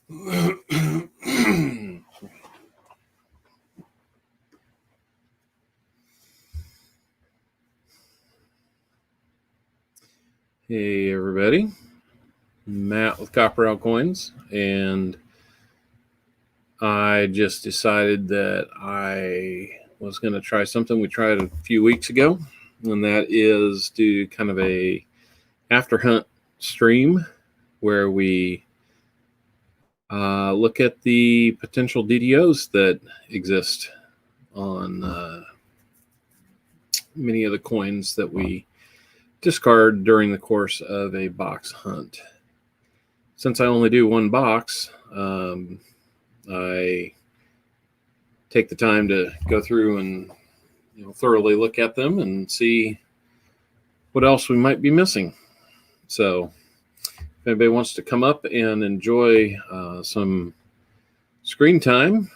Hey everybody, Matt with Copper Out Coins, and I just decided that I was going to try something we tried a few weeks ago, and that is do kind of a after hunt stream where we look at the potential DDOs that exist on many of the coins that we discard during the course of a box hunt. Since I only do one box, I take the time to go through and thoroughly look at them and see what else we might be missing. So if anybody wants to come up and enjoy some screen time,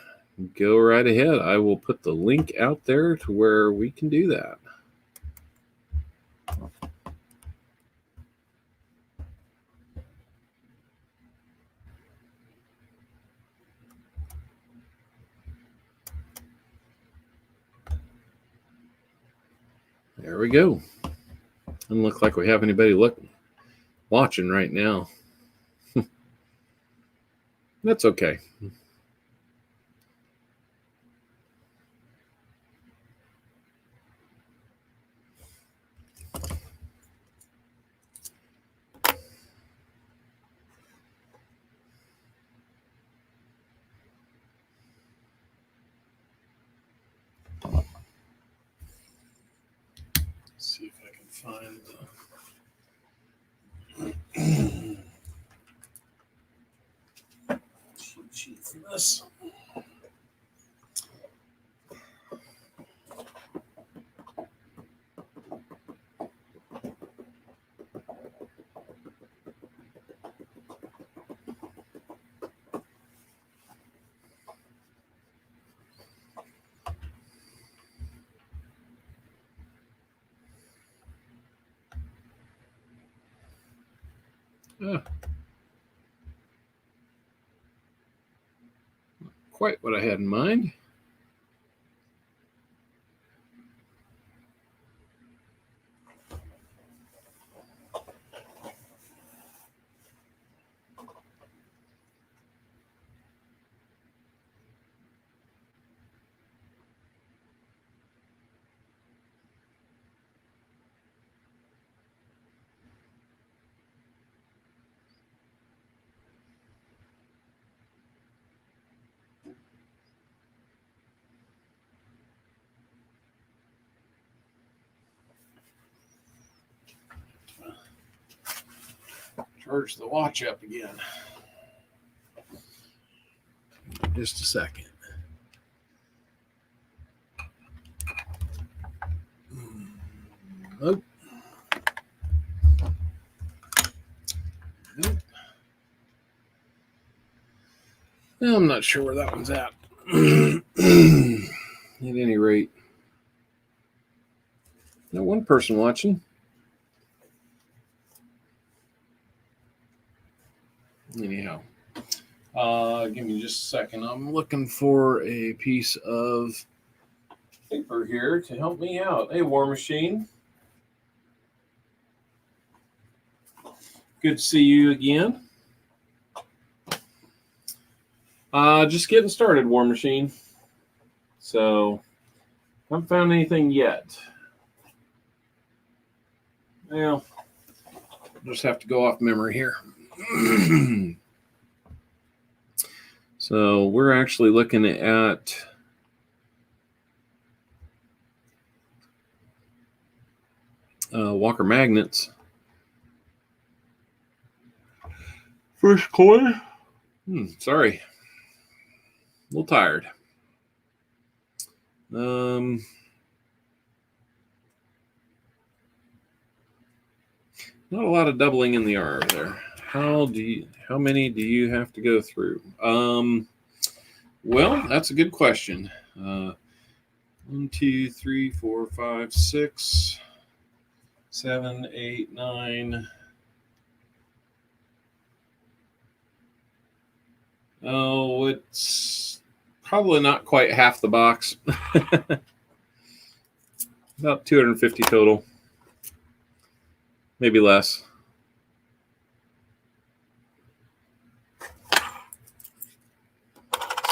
go right ahead. I will put the link out there to where we can do that. There we go. Doesn't look like we have anybody watching right now. That's okay. Let's see if I can find the cheat sheet for this. Not quite what I had in mind. Charge the watch up again. Just a second. Oh. Nope. I'm not sure where that one's at. At any rate, not one person watching. Anyhow, give me just a second. I'm looking for a piece of paper here to help me out. Hey, WarMachine. Good to see you again. Just getting started, WarMachine. So, haven't found anything yet. Well, just have to go off memory here. So we're actually looking at Walker Magnets. First coin. Sorry. A little tired. Not a lot of doubling in the R there. How many do you have to go through? Well, that's a good question. 1, 2, 3, 4, 5, 6, 7, 8, 9. Oh, it's probably not quite half the box. About 250 total, maybe less.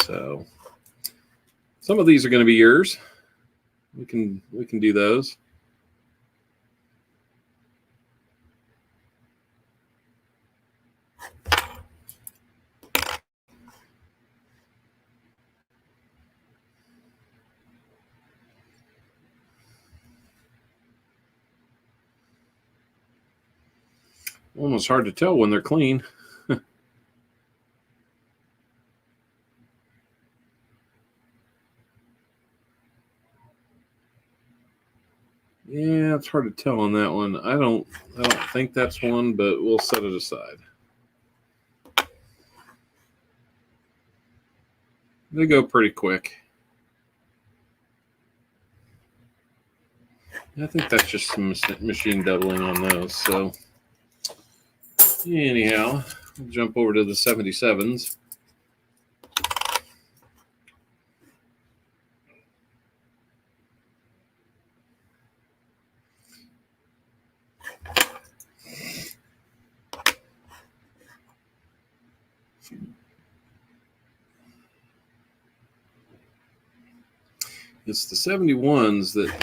So some of these are going to be yours. We can do those. Almost hard to tell when they're clean. Yeah, it's hard to tell on that one. I don't think that's one, but we'll set it aside. They go pretty quick. I think that's just some machine doubling on those. So anyhow, we'll jump over to the 77s. It's the 71s that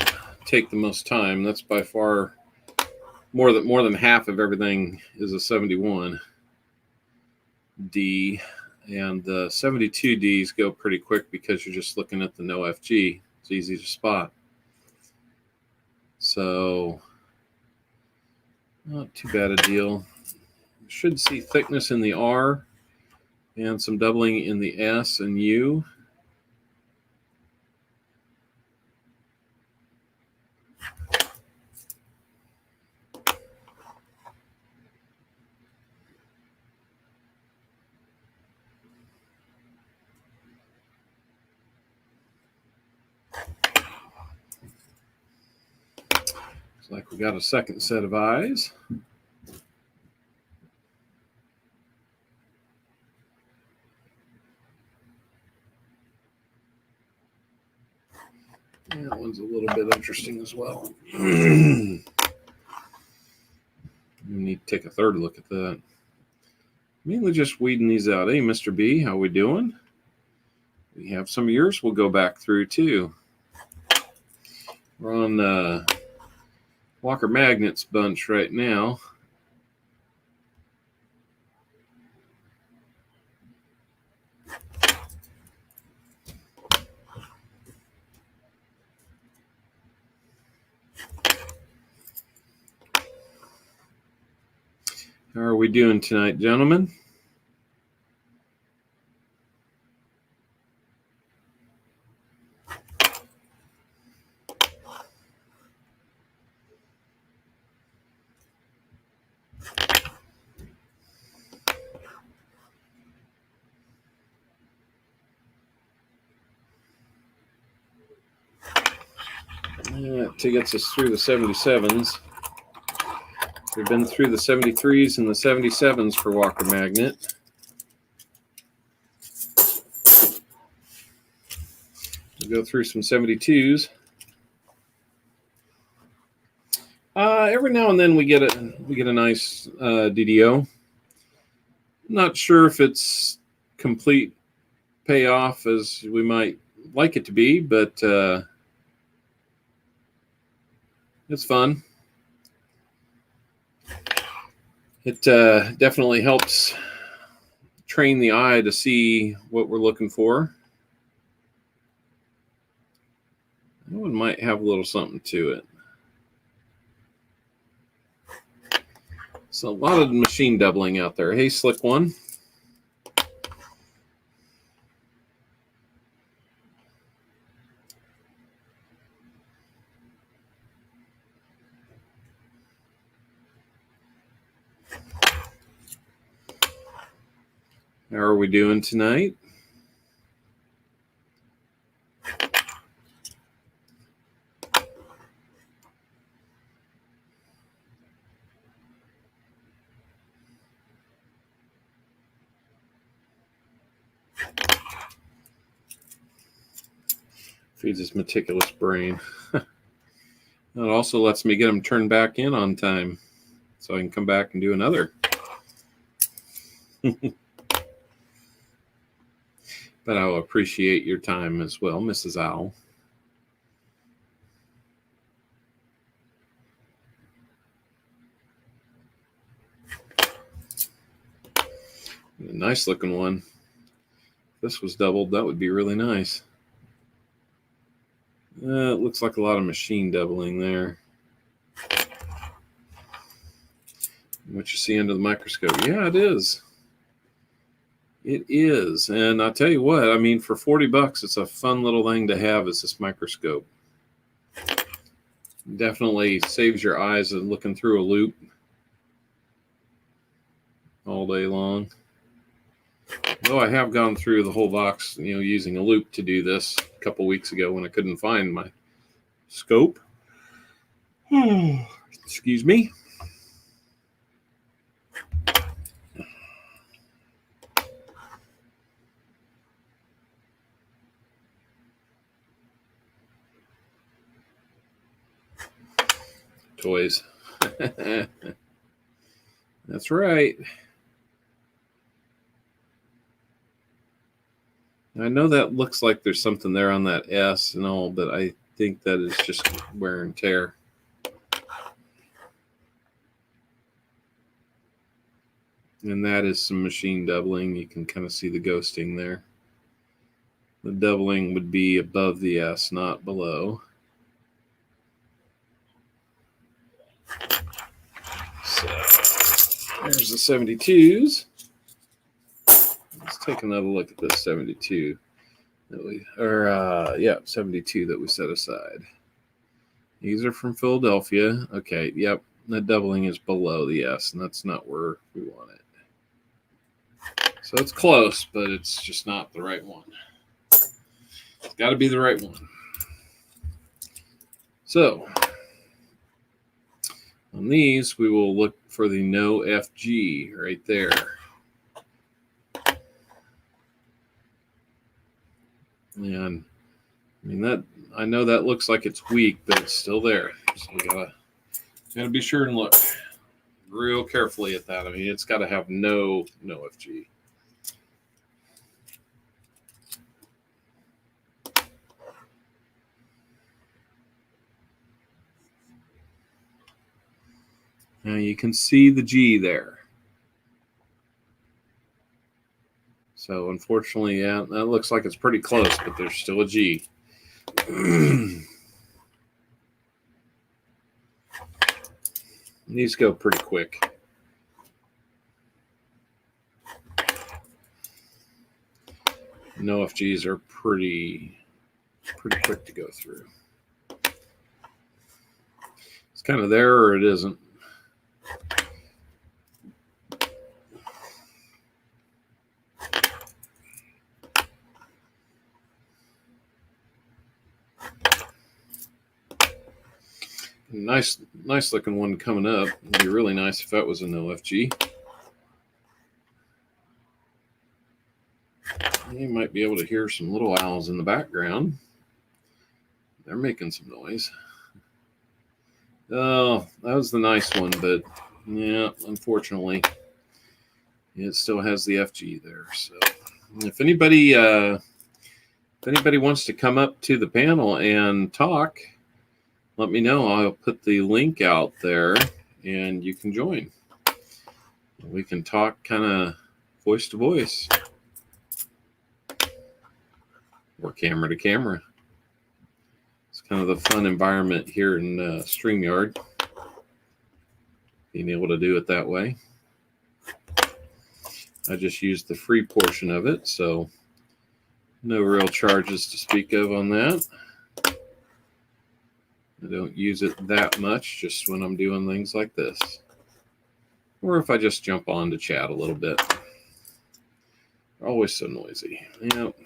take the most time. That's by far more than half of everything is a 71D, and the 72Ds go pretty quick because you're just looking at the no FG. It's easy to spot. So not too bad a deal. Should see thickness in the R and some doubling in the S and U. Looks like we got a second set of eyes. That one's a little bit interesting as well. You need to take a third look at that. Mainly just weeding these out. Hey, Mr. B, how we doing? We have some of yours we'll go back through too. We're on Walker Magnets bunch right now. How are we doing tonight, gentlemen? That gets us through the 77s. We've been through the 73s and the 77s for Walker Magnet. We'll go through some 72s. Every now and then we get a nice DDO. Not sure if it's complete payoff as we might like it to be, but it's fun. It definitely helps train the eye to see what we're looking for. That one might have a little something to it. So a lot of machine doubling out there. Hey, Slick One. How are we doing tonight? Feeds his meticulous brain. It also lets me get them turned back in on time, so I can come back and do another. But I'll appreciate your time as well, Mrs. Owl. A nice looking one. If this was doubled, that would be really nice. It looks like a lot of machine doubling there. What you see under the microscope. Yeah, it is. It is. And I'll tell you what, I mean, for $40, it's a fun little thing to have, is this microscope. Definitely saves your eyes of looking through a loop all day long. Though I have gone through the whole box, using a loop to do this a couple weeks ago when I couldn't find my scope. Excuse me. Toys. That's right. I know that looks like there's something there on that S and all, but I think that is just wear and tear. And that is some machine doubling. You can kind of see the ghosting there. The doubling would be above the S, not below. So there's the 72s. Let's take another look at this 72 that 72 that we set aside. These are from Philadelphia. Okay, yep. The doubling is below the S, and that's not where we want it. So it's close, but it's just not the right one. It's got to be the right one. So on these, we will look for the no FG right there. And I mean, I know that looks like it's weak, but it's still there. So we gotta be sure and look real carefully at that. I mean, it's got to have no FG. Now you can see the G there. So unfortunately, yeah, that looks like it's pretty close, but there's still a G. These go pretty quick. No FGs are pretty quick to go through. It's kind of there or it isn't. Nice looking one coming up. It'd be really nice if that was a no FG. You might be able to hear some little owls in the background. They're making some noise. Oh, that was the nice one, but yeah, unfortunately, it still has the FG there. So if anybody wants to come up to the panel and talk, let me know. I'll put the link out there and you can join. We can talk kind of voice to voice or camera to camera. It's kind of the fun environment here in StreamYard, being able to do it that way. I just used the free portion of it, so no real charges to speak of on that. I don't use it that much, just when I'm doing things like this. Or if I just jump on to chat a little bit. They're always so noisy. Yep.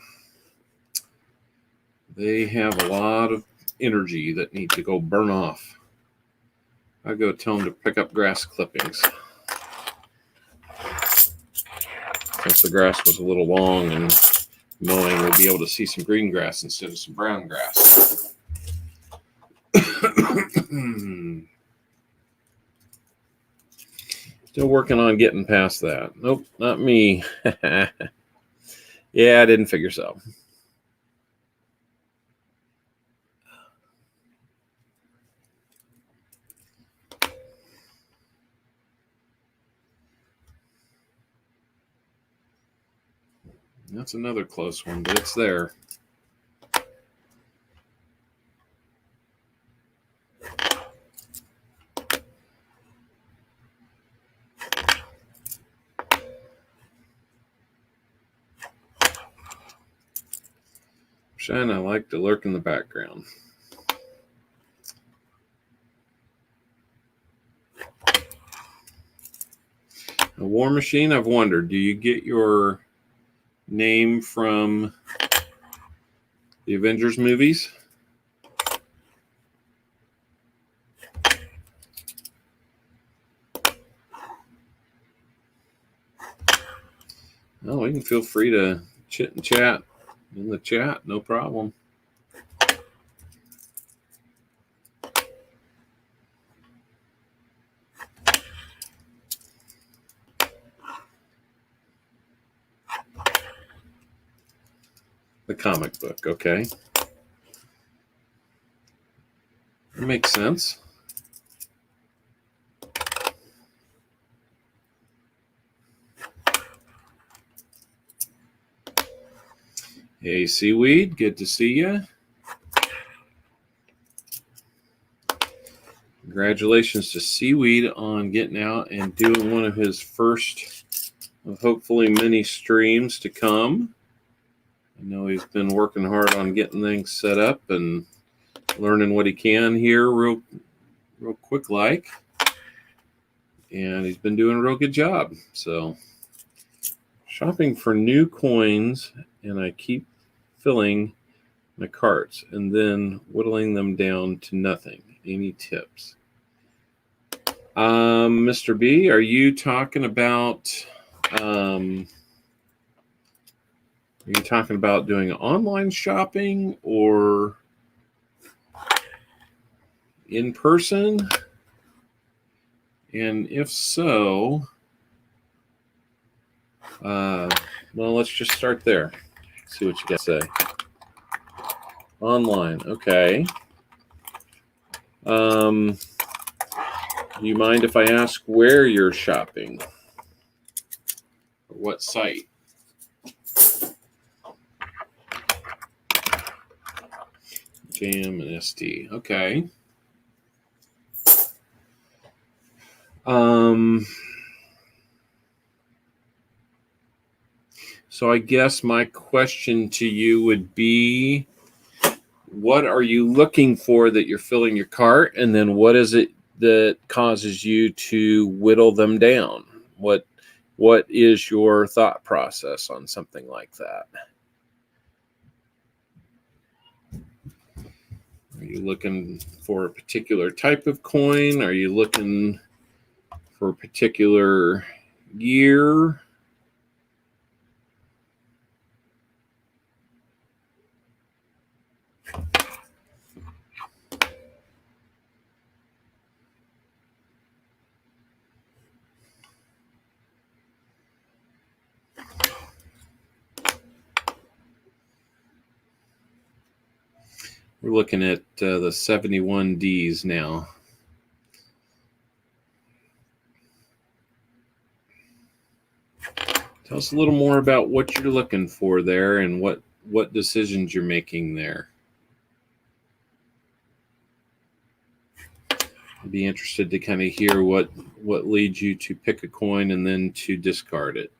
They have a lot of energy that need to go burn off. I go tell them to pick up grass clippings. Since the grass was a little long and mowing, we'll be able to see some green grass instead of some brown grass. Still working on getting past that. Nope, not me. Yeah, I didn't figure so. That's another close one, but it's there. Shine, I like to lurk in the background. A WarMachine, I've wondered, do you get your name from the Avengers movies? Oh, you can feel free to chit and chat in the chat, no problem. The comic book, okay. That makes sense. Hey, Seaweed, good to see you. Congratulations to Seaweed on getting out and doing one of his first of hopefully many streams to come. I know he's been working hard on getting things set up and learning what he can here real quick like. And he's been doing a real good job. So shopping for new coins, and I keep filling my carts and then whittling them down to nothing. Any tips? Mr. B, are you talking about doing online shopping or in person? And if so, well, let's just start there. See what you got to say. Online, okay. Do you mind if I ask where you're shopping? Or what site? Jam and SD. Okay. So I guess my question to you would be, what are you looking for that you're filling your cart? And then what is it that causes you to whittle them down? What is your thought process on something like that? Are you looking for a particular type of coin? Are you looking for a particular year? We're looking at the 71Ds now. Tell us a little more about what you're looking for there and what decisions you're making there. I'd be interested to kind of hear what leads you to pick a coin and then to discard it.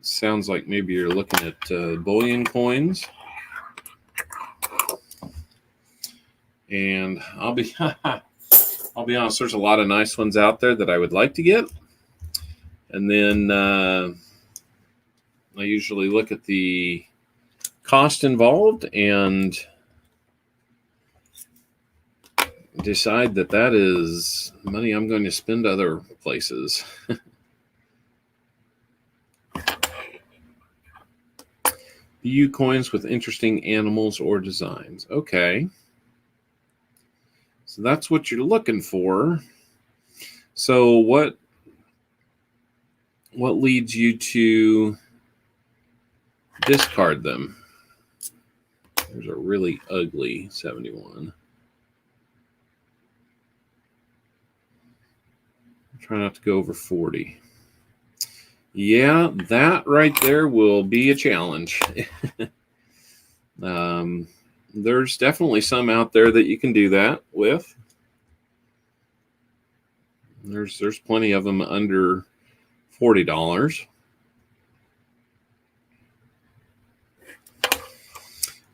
Sounds like maybe you're looking at bullion coins. And I'll be honest, there's a lot of nice ones out there that I would like to get. And then I usually look at the cost involved and decide that is money I'm going to spend other places. view coins with interesting animals or designs. Okay. So that's what you're looking for. So what leads you to discard them? There's a really ugly 71. Try not to go over 40. Yeah, that right there will be a challenge. There's definitely some out there that you can do that with. There's plenty of them under $40.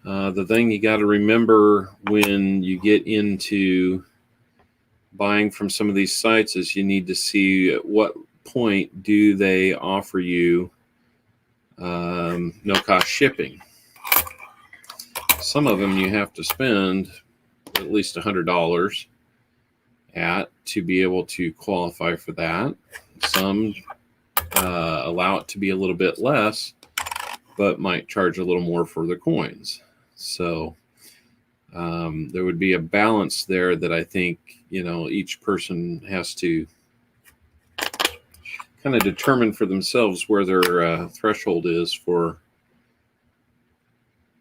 The thing you got to remember when you get into buying from some of these sites is you need to see at what point do they offer you no cost shipping. Some of them you have to spend at least $100 at to be able to qualify for that. Some allow it to be a little bit less, but might charge a little more for the coins. So there would be a balance there that I think, each person has to kind of determine for themselves where their threshold is for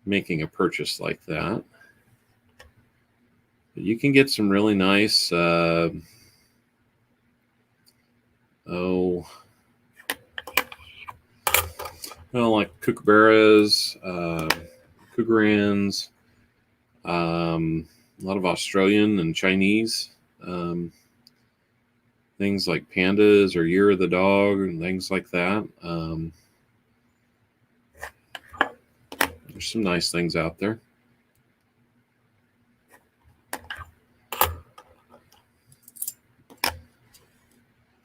making a purchase like that. But you can get some really nice, like kookaburras, kookarans, a lot of Australian and Chinese things like pandas or year of the dog and things like that. There's some nice things out there.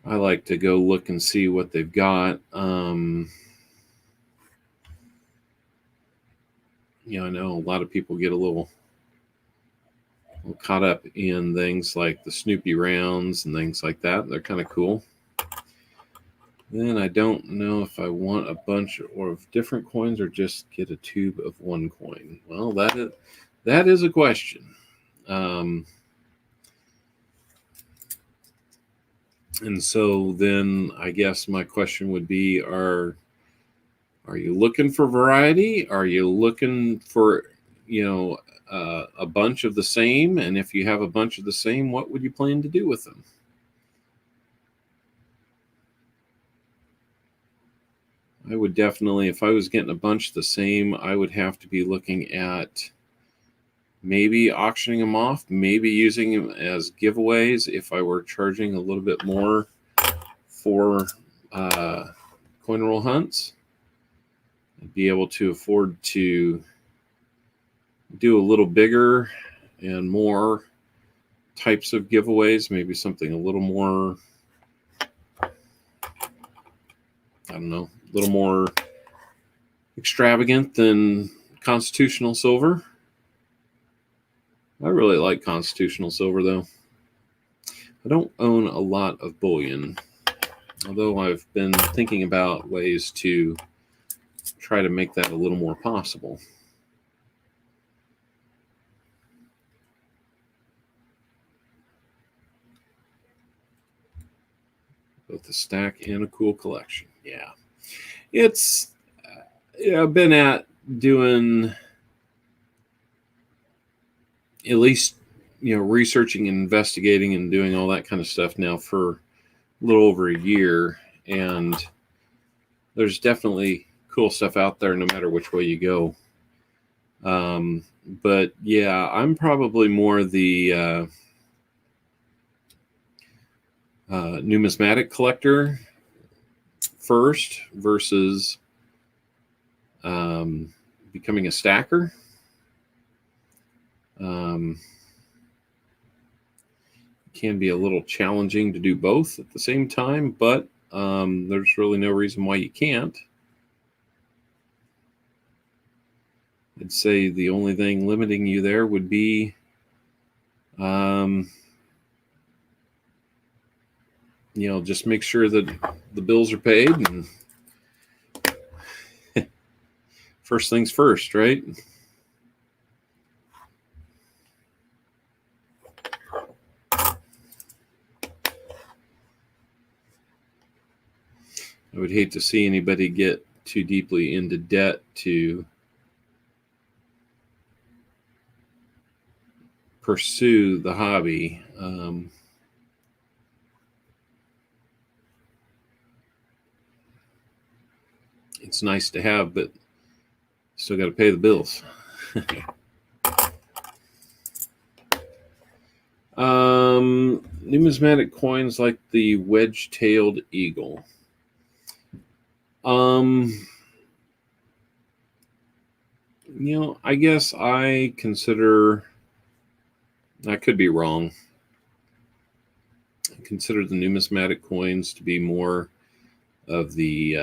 I like to go look and see what they've got. I know a lot of people get a little caught up in things like the Snoopy rounds and things like that. They're kind of cool. Then I don't know if I want a bunch of different coins or just get a tube of one coin. Well, that is a question. And so then I guess my question would be, are you looking for variety? Are you looking for, a bunch of the same? And if you have a bunch of the same, what would you plan to do with them? I would definitely, if I was getting a bunch of the same, I would have to be looking at maybe auctioning them off, maybe using them as giveaways if I were charging a little bit more for coin roll hunts. I'd be able to afford to do a little bigger and more types of giveaways, maybe something a little more, I don't know, a little more extravagant than constitutional silver. I really like constitutional silver, though. I don't own a lot of bullion, although I've been thinking about ways to try to make that a little more possible. Both a stack and a cool collection. Yeah. It's, I've been at doing at least, researching and investigating and doing all that kind of stuff now for a little over a year. And there's definitely cool stuff out there no matter which way you go. But yeah, I'm probably more the numismatic collector first versus becoming a stacker. Can be a little challenging to do both at the same time, but there's really no reason why you can't. I'd say the only thing limiting you there would be just make sure that the bills are paid and First things first, right? I would hate to see anybody get too deeply into debt to pursue the hobby. It's nice to have, but still got to pay the bills. Numismatic coins like the wedge-tailed eagle. I guess I consider, I could be wrong. I consider the numismatic coins to be more of the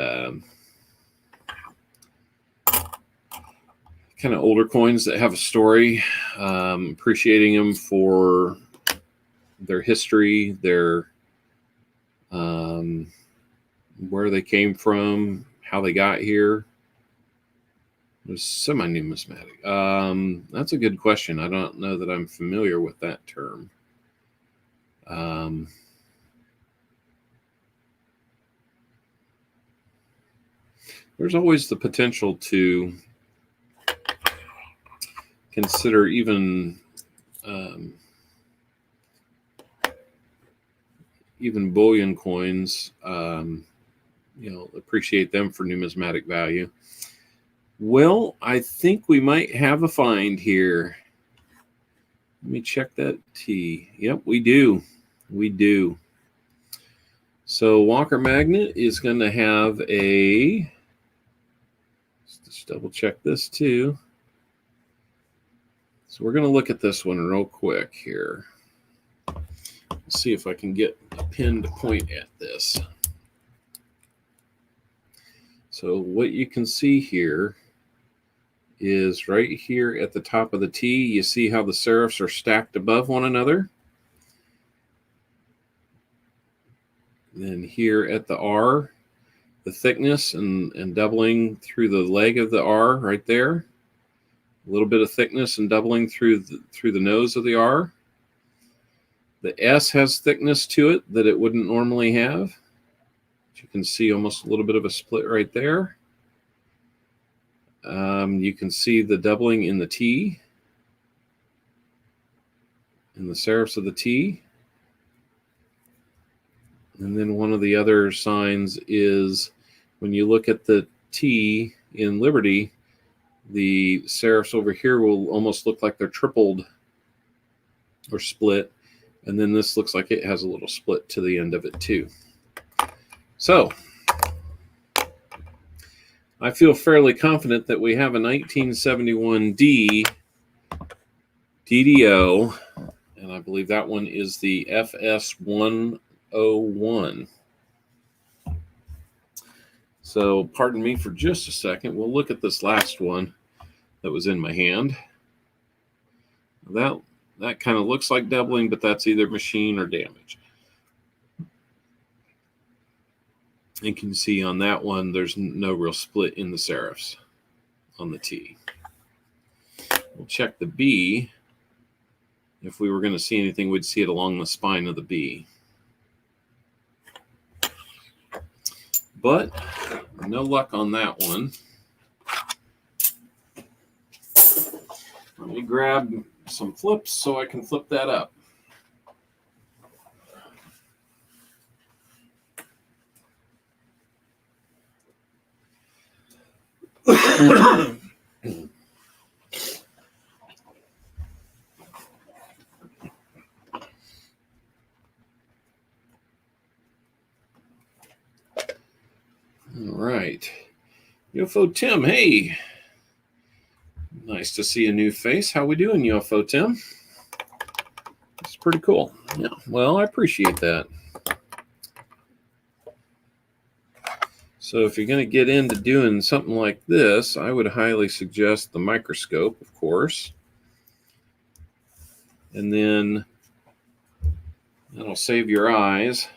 kind of older coins that have a story, appreciating them for their history, their where they came from, how they got here. There's semi-numismatic. That's a good question. I don't know that I'm familiar with that term. There's always the potential to consider even bullion coins, appreciate them for numismatic value. Well, I think we might have a find here. Let me check that T. Yep, we do. We do. So Walker Magnet is going to have a, let's just double check this too. So we're going to look at this one real quick here. Let's see if I can get a pin to point at this. So what you can see here is right here at the top of the T, you see how the serifs are stacked above one another. Then here at the R, the thickness and doubling through the leg of the R right there. A little bit of thickness and doubling through the nose of the R. The S has thickness to it that it wouldn't normally have. You can see almost a little bit of a split right there. You can see the doubling in the T, in the serifs of the T. And then one of the other signs is when you look at the T in Liberty, the serifs over here will almost look like they're tripled or split. And then this looks like it has a little split to the end of it too. So I feel fairly confident that we have a 1971 DDO, and I believe that one is the FS101. So pardon me for just a second. We'll look at this last one that was in my hand. That kind of looks like doubling, but that's either machine or damage. You can see on that one, there's no real split in the serifs on the T. We'll check the B. If we were going to see anything, we'd see it along the spine of the B. But no luck on that one. Let me grab some flips so I can flip that up. All right. UFO Tim, hey. Nice to see a new face. How we doing, UFO Tim? It's pretty cool. Yeah, well, I appreciate that. So if you're going to get into doing something like this, I would highly suggest the microscope, of course. And then that'll save your eyes.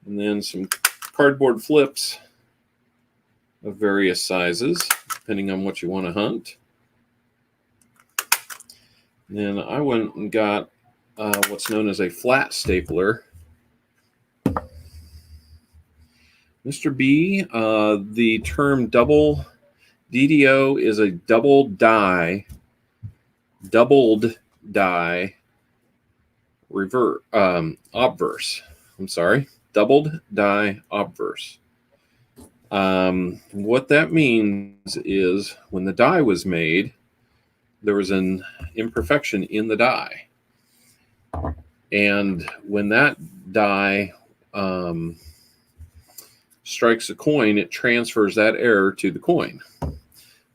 And then some cardboard flips of various sizes, depending on what you want to hunt. And then I went and got what's known as a flat stapler. Mr. B, the term double DDO is a doubled die obverse. I'm sorry, doubled die obverse. What that means is when the die was made, there was an imperfection in the die. And when that die strikes a coin, it transfers that error to the coin.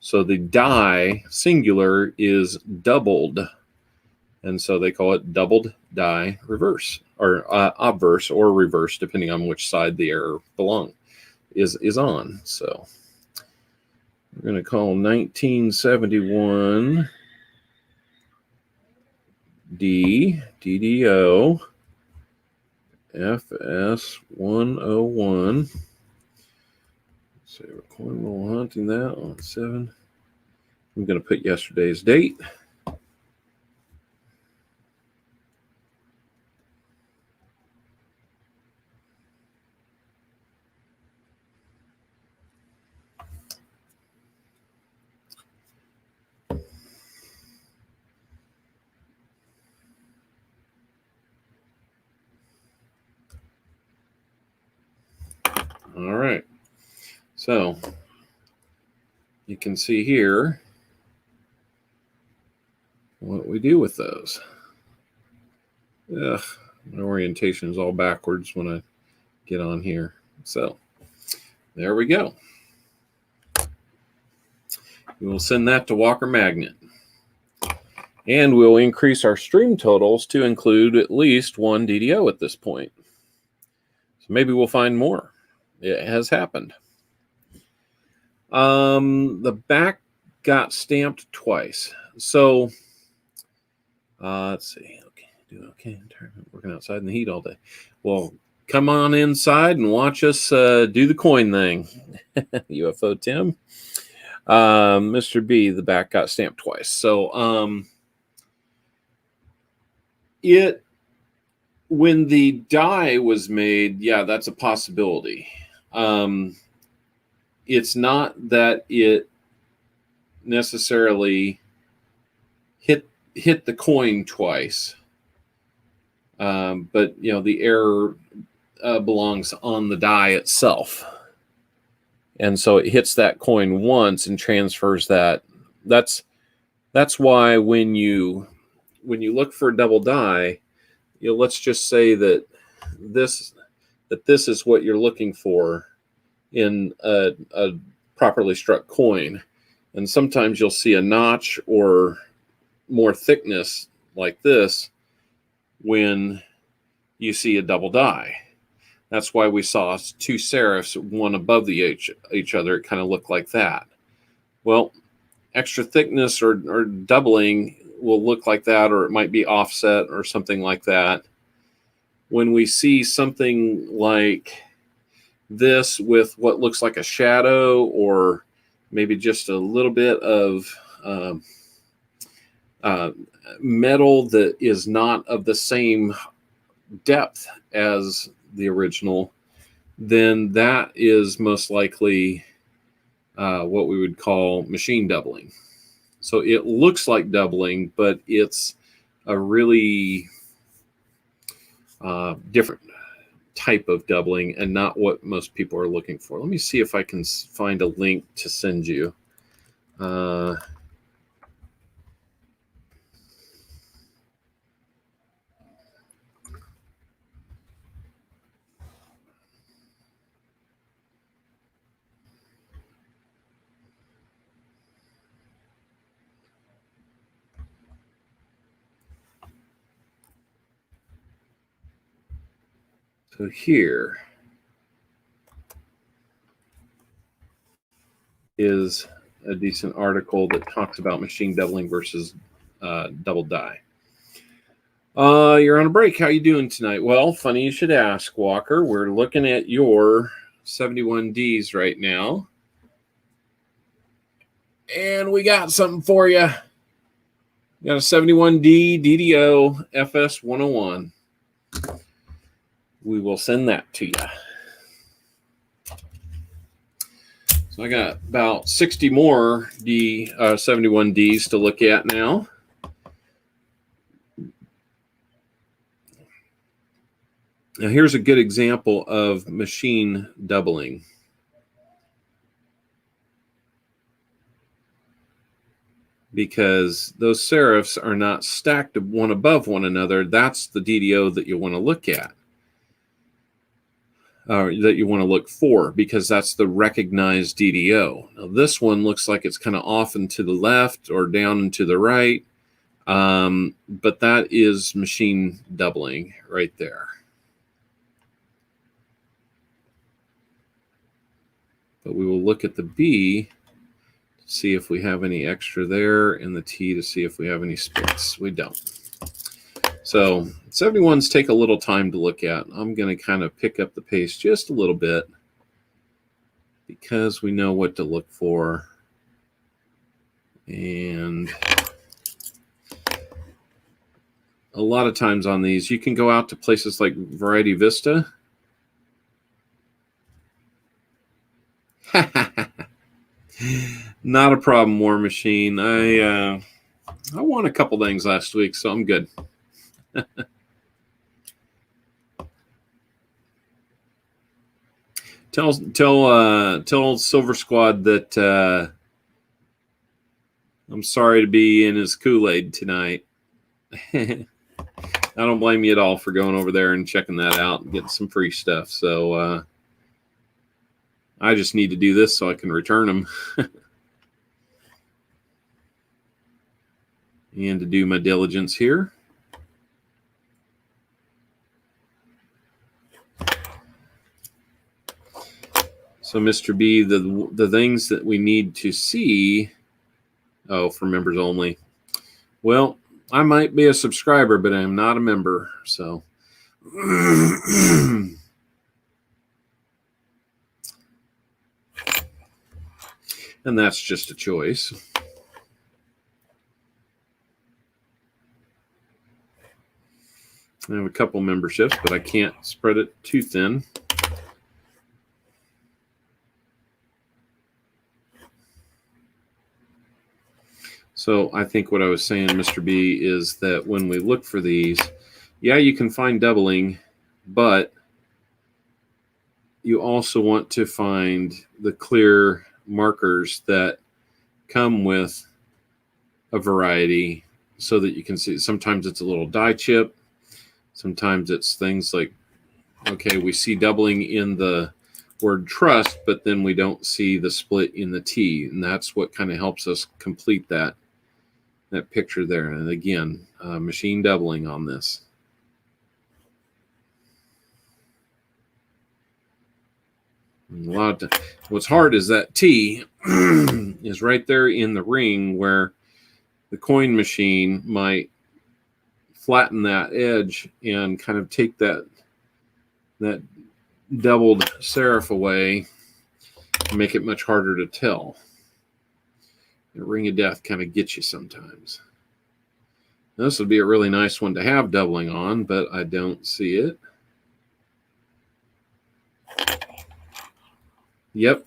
So the die singular is doubled. And so they call it doubled die reverse or obverse or reverse, depending on which side the error is on. So we're going to call 1971 DDO FS 101. So we're coin roll hunting that on 7. I'm going to put yesterday's date. All right. So you can see here what we do with those. Ugh, my orientation is all backwards when I get on here. So there we go. We will send that to Walker Magnet. And we'll increase our stream totals to include at least one DDO at this point. So maybe we'll find more. It has happened. The back got stamped twice. So let's see. Okay, do okay. Working outside in the heat all day. Well, come on inside and watch us do the coin thing. UFO Tim. Mr. B, the back got stamped twice. So when the die was made, yeah, that's a possibility. It's not that it necessarily hit the coin twice, but you know the error belongs on the die itself, and so it hits that coin once and transfers that. That's why when you look for a double die, you know, let's just say that this is what you're looking for in a properly struck coin. And sometimes you'll see a notch or more thickness like this when you see a double die. That's why we saw two serifs, one above each other. It kind of looked like that. Well, extra thickness or doubling will look like that, or it might be offset or something like that. When we see something like this with what looks like a shadow or maybe just a little bit of metal that is not of the same depth as the original, then that is most likely what we would call machine doubling. So it looks like doubling, but it's a really different type of doubling and not what most people are looking for. Let me see if I can find a link to send you. So here is a decent article that talks about machine doubling versus double die. You're on a break. How you doing tonight? Well, funny you should ask, Walker. We're looking at your 71Ds right now. And we got something for you. We got a 71D DDO FS 101. We will send that to you. So I got about 60 more 71Ds to look at now. Now here's a good example of machine doubling. Because those serifs are not stacked one above one another. That's the DDO that you want to look at. That you want to look for, because that's the recognized DDO. Now this one looks like it's kind of off and to the left or down and to the right, but that is machine doubling right there. But we will look at the B to see if we have any extra there, and the T to see if we have any splits. We don't. So 71s take a little time to look at. I'm going to kind of pick up the pace just a little bit because we know what to look for. And a lot of times on these, you can go out to places like Variety Vista. Not a problem, WarMachine. I won a couple things last week, so I'm good. Tell Silver Squad that I'm sorry to be in his Kool-Aid tonight. I don't blame you at all for going over there and checking that out and getting some free stuff. So I just need to do this so I can return them. And to do my diligence here. So Mr. B, the things that we need to see, for members only. Well, I might be a subscriber, but I'm not a member, so. And that's just a choice. I have a couple memberships, but I can't spread it too thin. So I think what I was saying, Mr. B, is that when we look for these, yeah, you can find doubling, but you also want to find the clear markers that come with a variety so that you can see. Sometimes it's a little die chip. Sometimes it's things like, okay, we see doubling in the word trust, but then we don't see the split in the T. And that's what kind of helps us complete that picture there. And again, machine doubling on this. And a lot of what's hard is that T is right there in the ring where the coin machine might flatten that edge and kind of take that doubled serif away and make it much harder to tell. The ring of death kind of gets you sometimes. Now, this would be a really nice one to have doubling on, but I don't see it. Yep.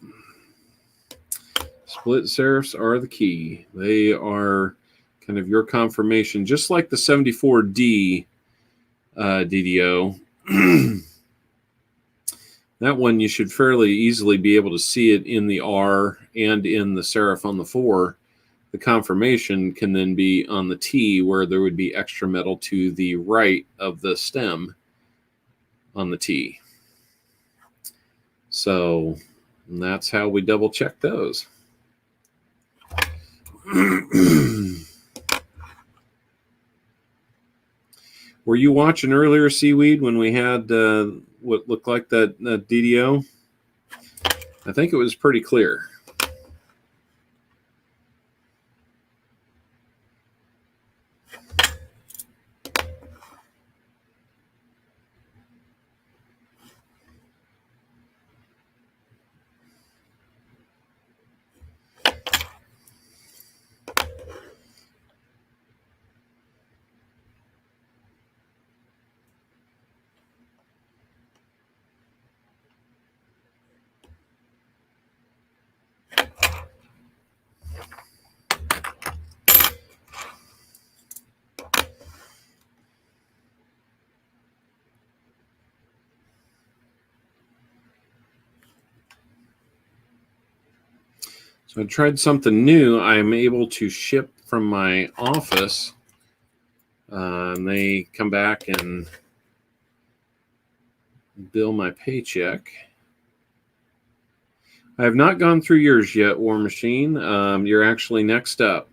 Split serifs are the key. They are kind of your confirmation, just like the 74D DDO. That one you should fairly easily be able to see it in the R and in the serif on the 4. The confirmation can then be on the T, where there would be extra metal to the right of the stem on the T. So that's how we double check those. Were you watching earlier, Seaweed, when we had what looked like that DDO? I think it was pretty clear. So I tried something new. I'm able to ship from my office. And they come back and bill my paycheck. I have not gone through yours yet, WarMachine. You're actually next up.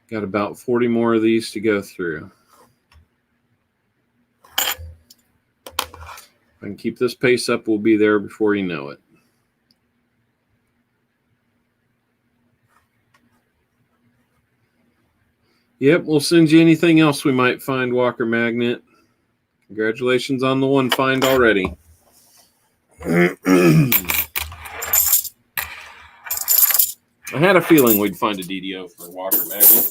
Got about 40 more of these to go through. If I can keep this pace up, we'll be there before you know it. Yep, we'll send you anything else we might find, Walker Magnet. Congratulations on the one find already. I had a feeling we'd find a DDO for Walker Magnet.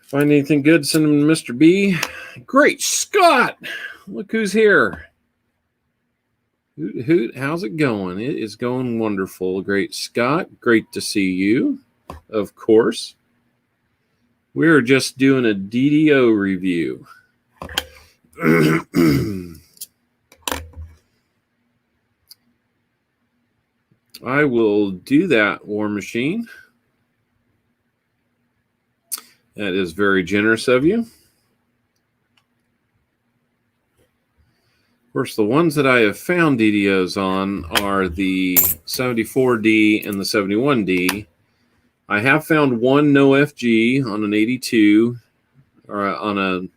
Find anything good, send them to Mr. B. Great Scott! Look who's here. Hoot, hoot, how's it going? It is going wonderful. Great Scott, great to see you, of course. We're just doing a DDO review. I will do that, WarMachine. That is very generous of you. Of course, the ones that I have found DDOs on are the 74D and the 71D. I have found one no FG on an 82, or on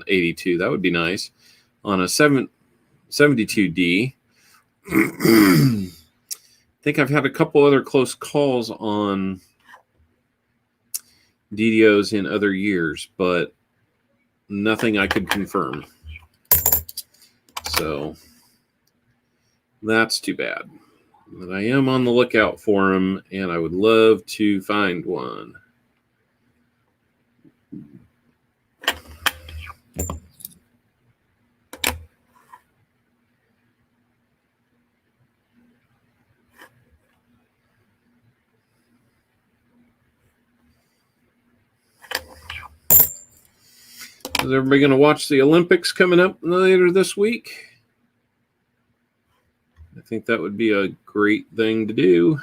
82. That would be nice. On a 72D. I think I've had a couple other close calls on DDOs in other years, but nothing I could confirm. So that's too bad. But I am on the lookout for them, and I would love to find one. Is everybody going to watch the Olympics coming up later this week? I think that would be a great thing to do.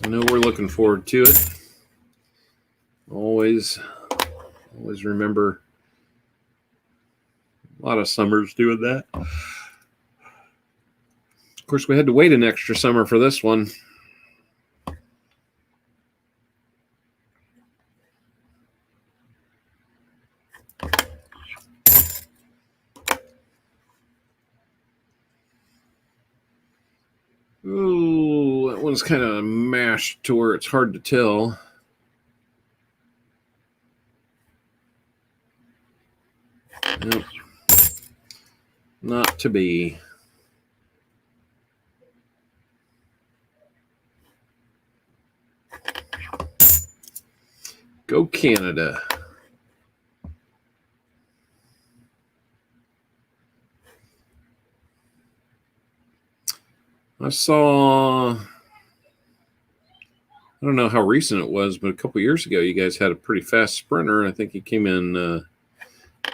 I know we're looking forward to it. Always remember a lot of summers doing that. Of course, we had to wait an extra summer for this one. Ooh, that one's kind of mashed to where it's hard to tell. Nope. Not to be. Go Canada. I saw, I don't know how recent it was, but a couple years ago, you guys had a pretty fast sprinter. I think he came in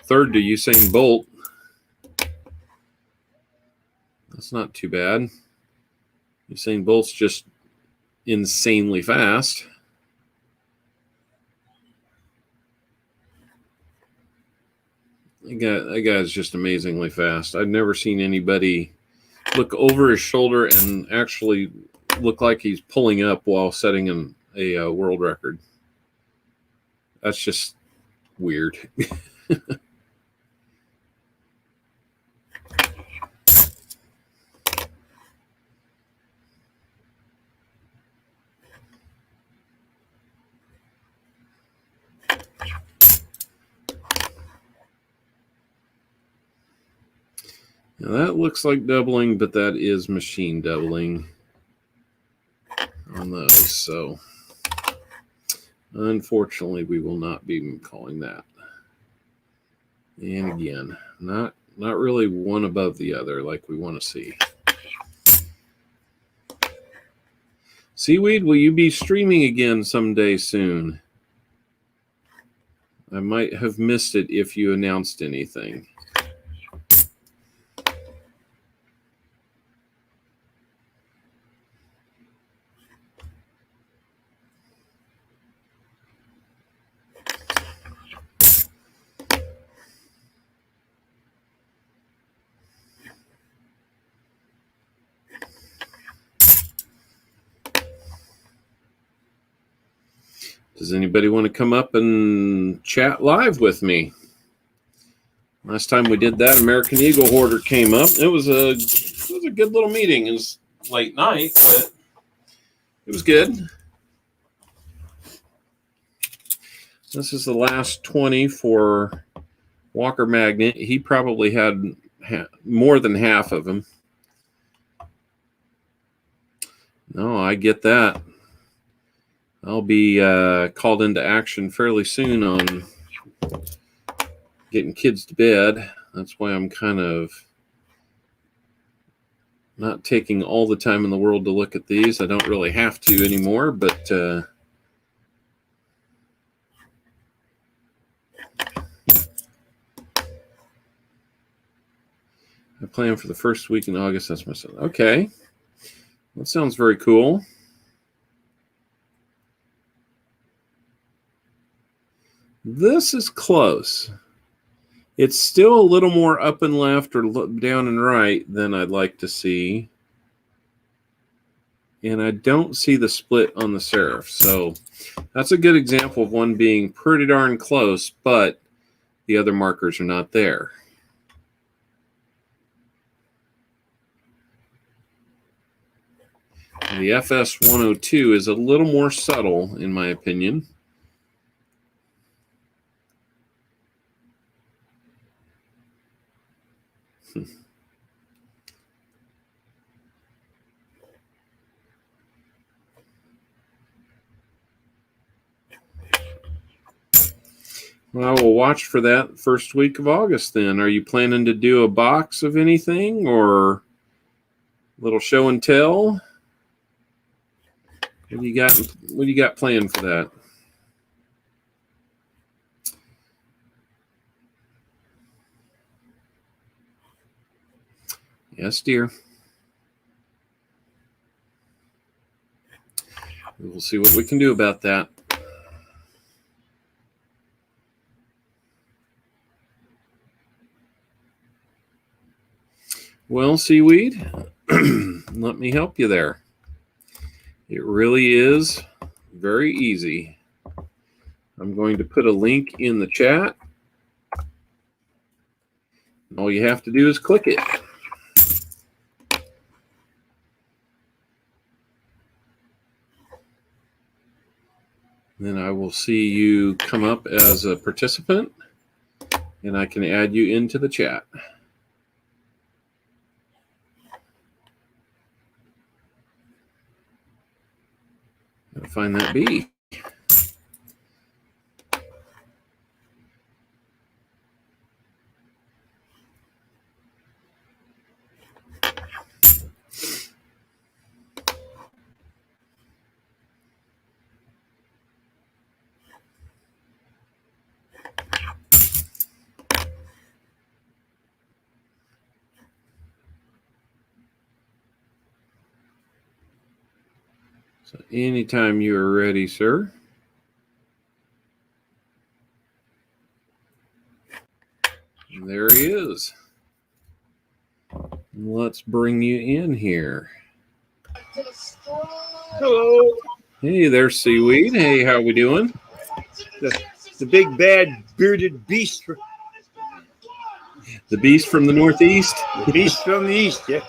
third to Usain Bolt. That's not too bad. Usain Bolt's just insanely fast. That guy's just amazingly fast. I've never seen anybody look over his shoulder and actually look like he's pulling up while setting a world record. That's just weird. Now that looks like doubling, but that is machine doubling on those. So unfortunately, we will not be calling that. And again, not really one above the other like we want to see. Seaweed, will you be streaming again someday soon? I might have missed it if you announced anything. Does anybody want to come up and chat live with me? Last time we did that, American Eagle Hoarder came up. It was a good little meeting. It was late night, but it was good. This is the last 20 for Walker Magnet. He probably had more than half of them. No, I get that. I'll be called into action fairly soon on getting kids to bed. That's why I'm kind of not taking all the time in the world to look at these. I don't really have to anymore, but I plan for the first week in August. That's my son. Okay. That sounds very cool. This is close. It's still a little more up and left or down and right than I'd like to see. And I don't see the split on the serif. So that's a good example of one being pretty darn close, but the other markers are not there. The FS 102 is a little more subtle, in my opinion. Well, I will watch for that first week of August then. Are you planning to do a box of anything or a little show and tell? What do you got planned for that? Yes, dear. We'll see what we can do about that. Well, Seaweed, let me help you there. It really is very easy. I'm going to put a link in the chat. All you have to do is click it. Then I will see you come up as a participant, and I can add you into the chat. Gotta find that bee. So anytime you are ready, sir. And there he is. Let's bring you in here. Hello. Hey there, Seaweed. Hey, how we doing? The big bad bearded beast. The beast from the Northeast? The beast from the east, yeah.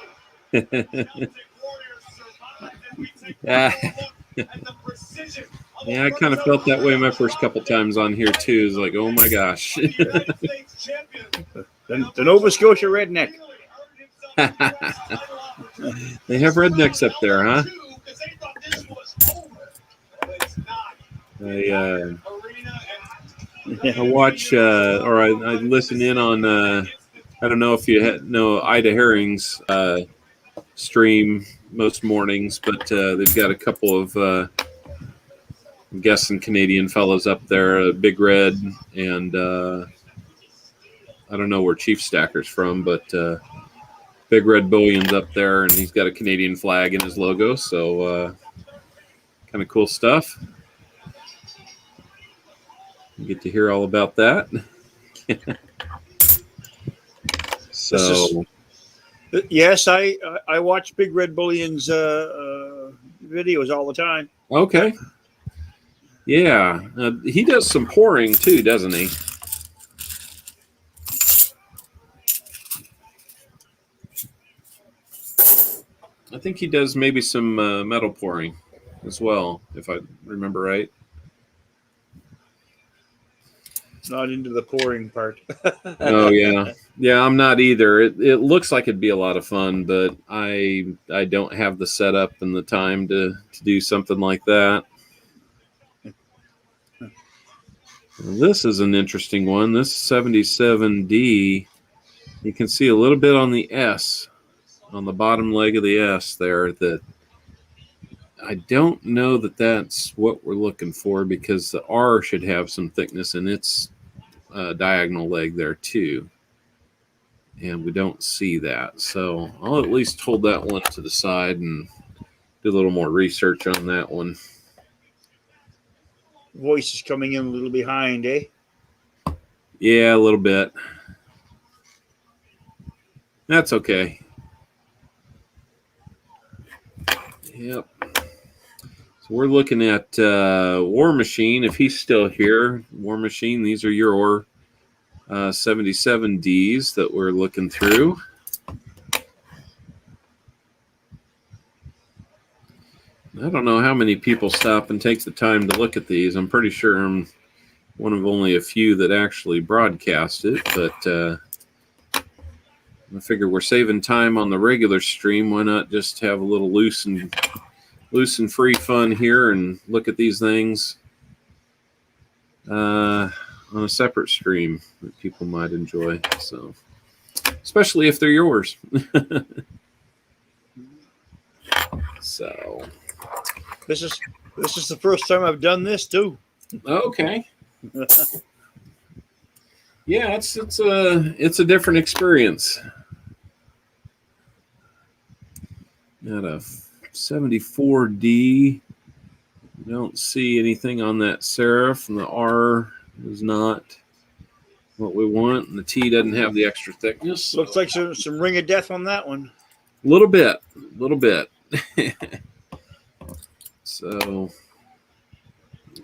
Yeah, I kind of felt that way my first couple times on here too. It's like, oh my gosh. The Nova Scotia redneck. They have rednecks up there, huh? I watch or I listen in on. I don't know if you know Ida Herring's stream most mornings, but they've got a couple of I'm guessing Canadian fellows up there, Big Red, and I don't know where Chief Stacker's from, but Big Red Bullion's up there, and he's got a Canadian flag in his logo, so kind of cool stuff. You get to hear all about that. So, yes, I watch Big Red Bullion's videos all the time. okay. Yeah. He does some pouring too, doesn't he? I think he does maybe some metal pouring as well, if I remember right. Not into the pouring part. Oh yeah, yeah. I'm not either. It looks like it'd be a lot of fun, but I don't have the setup and the time to do something like that. This is an interesting one. This 77D. You can see a little bit on the S, on the bottom leg of the S there. That I don't know that that's what we're looking for, because the R should have some thickness in its diagonal leg there too, and we don't see that. So I'll at least hold that one to the side and do a little more research on that one. Voice is coming in a little behind, eh? Yeah, a little bit. That's okay. Yep. So we're looking at WarMachine, if he's still here. WarMachine, these are your 77Ds that we're looking through. I don't know how many people stop and take the time to look at these. I'm pretty sure I'm one of only a few that actually broadcast it, but I figure we're saving time on the regular stream. Why not just have a little loose and free fun here and look at these things on a separate stream that people might enjoy. So, especially if they're yours. So, this is the first time I've done this too. Okay. Yeah, it's a different experience. Got a 74D. Don't see anything on that serif, and the R is not what we want, and the T doesn't have the extra thickness. So. Looks like some Ring of Death on that one. A little bit. So,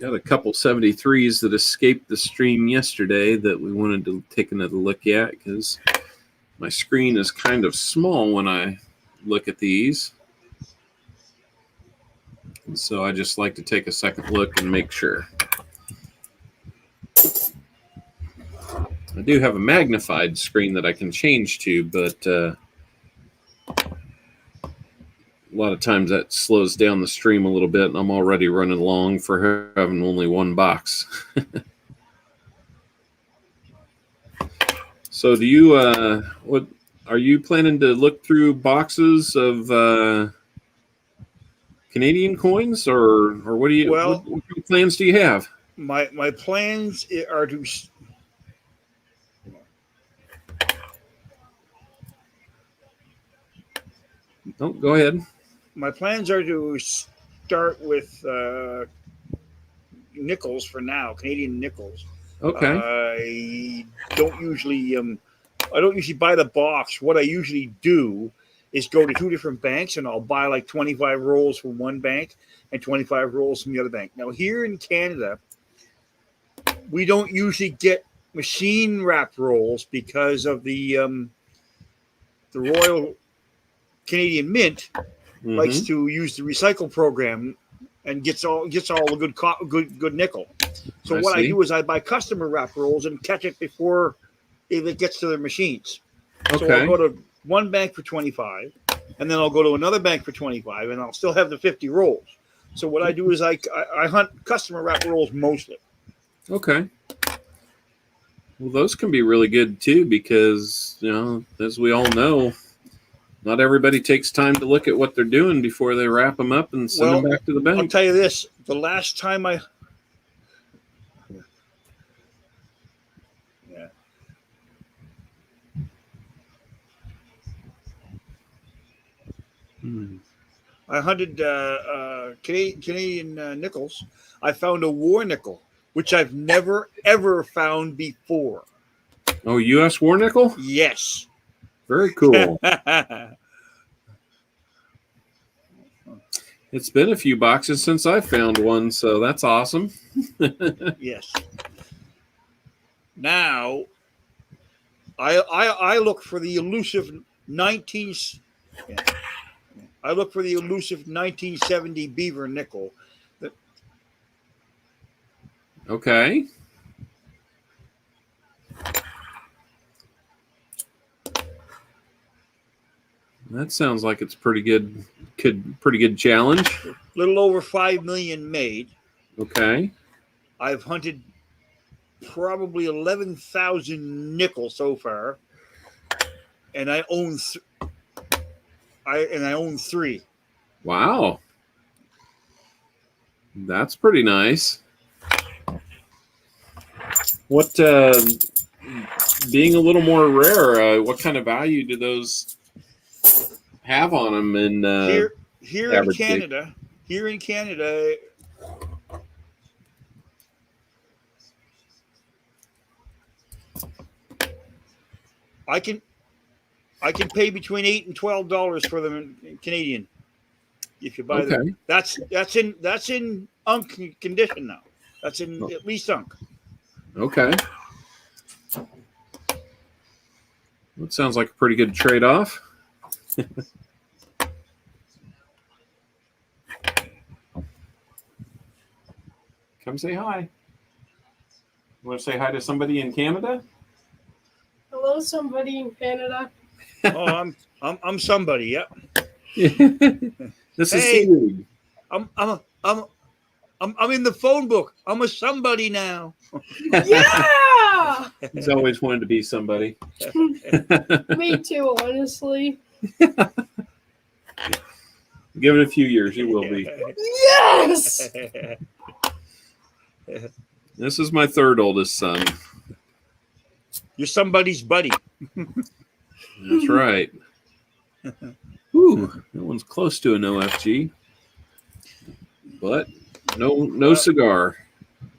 got a couple 73s that escaped the stream yesterday that we wanted to take another look at, because my screen is kind of small when I look at these. And so I just like to take a second look and make sure. I do have a magnified screen that I can change to, but a lot of times that slows down the stream a little bit, and I'm already running long for having only one box. So do you, what are you planning to look through boxes of Canadian coins, or what do you, what plans do you have? My plans are to Oh, go ahead. My plans are to start with nickels for now, Canadian nickels. Okay. I don't usually buy the box. What I usually do is go to two different banks, and I'll buy like 25 rolls from one bank and 25 rolls from the other bank. Now, here in Canada, we don't usually get machine wrapped rolls because of the Royal Canadian Mint likes to use the recycle program and gets all the good nickel. So what I do is I buy customer wrap rolls and catch it before it gets to their machines. Okay. So I'll go to one bank for 25, and then I'll go to another bank for 25, and I'll still have the 50 rolls. So what I do is I hunt customer wrap rolls mostly. Okay. Well, those can be really good too because, as we all know, not everybody takes time to look at what they're doing before they wrap them up and send them back to the bank. I'll tell you this: the last time I hunted Canadian nickels, I found a war nickel, which I've never ever found before. Oh, U.S. war nickel? Yes. Very cool. It's been a few boxes since I found one, so that's awesome. Yes. Now, I look for the elusive 1970 beaver nickel. Okay. That sounds like it's pretty good challenge. A little over 5 million made. Okay. I've hunted probably 11,000 nickel so far, and I own I own 3. Wow. That's pretty nice. What being a little more rare, what kind of value do those have on them in here in Canada? Here in Canada, I can pay between $8 and $12 for them in Canadian if you buy them. That's in unk condition now. That's in at least unk. Okay. That sounds like a pretty good trade-off. Come say hi. You want to say hi to somebody in Canada? Hello, somebody in Canada. Oh, I'm somebody. Yep. This is Hey. Seaweed. I'm in the phone book. I'm a somebody now. Yeah! He's always wanted to be somebody. Me too, honestly. Give it a few years, you will be. Yes! This is my third oldest son. You're somebody's buddy. That's right. Ooh, that one's close to an OFG, but no cigar.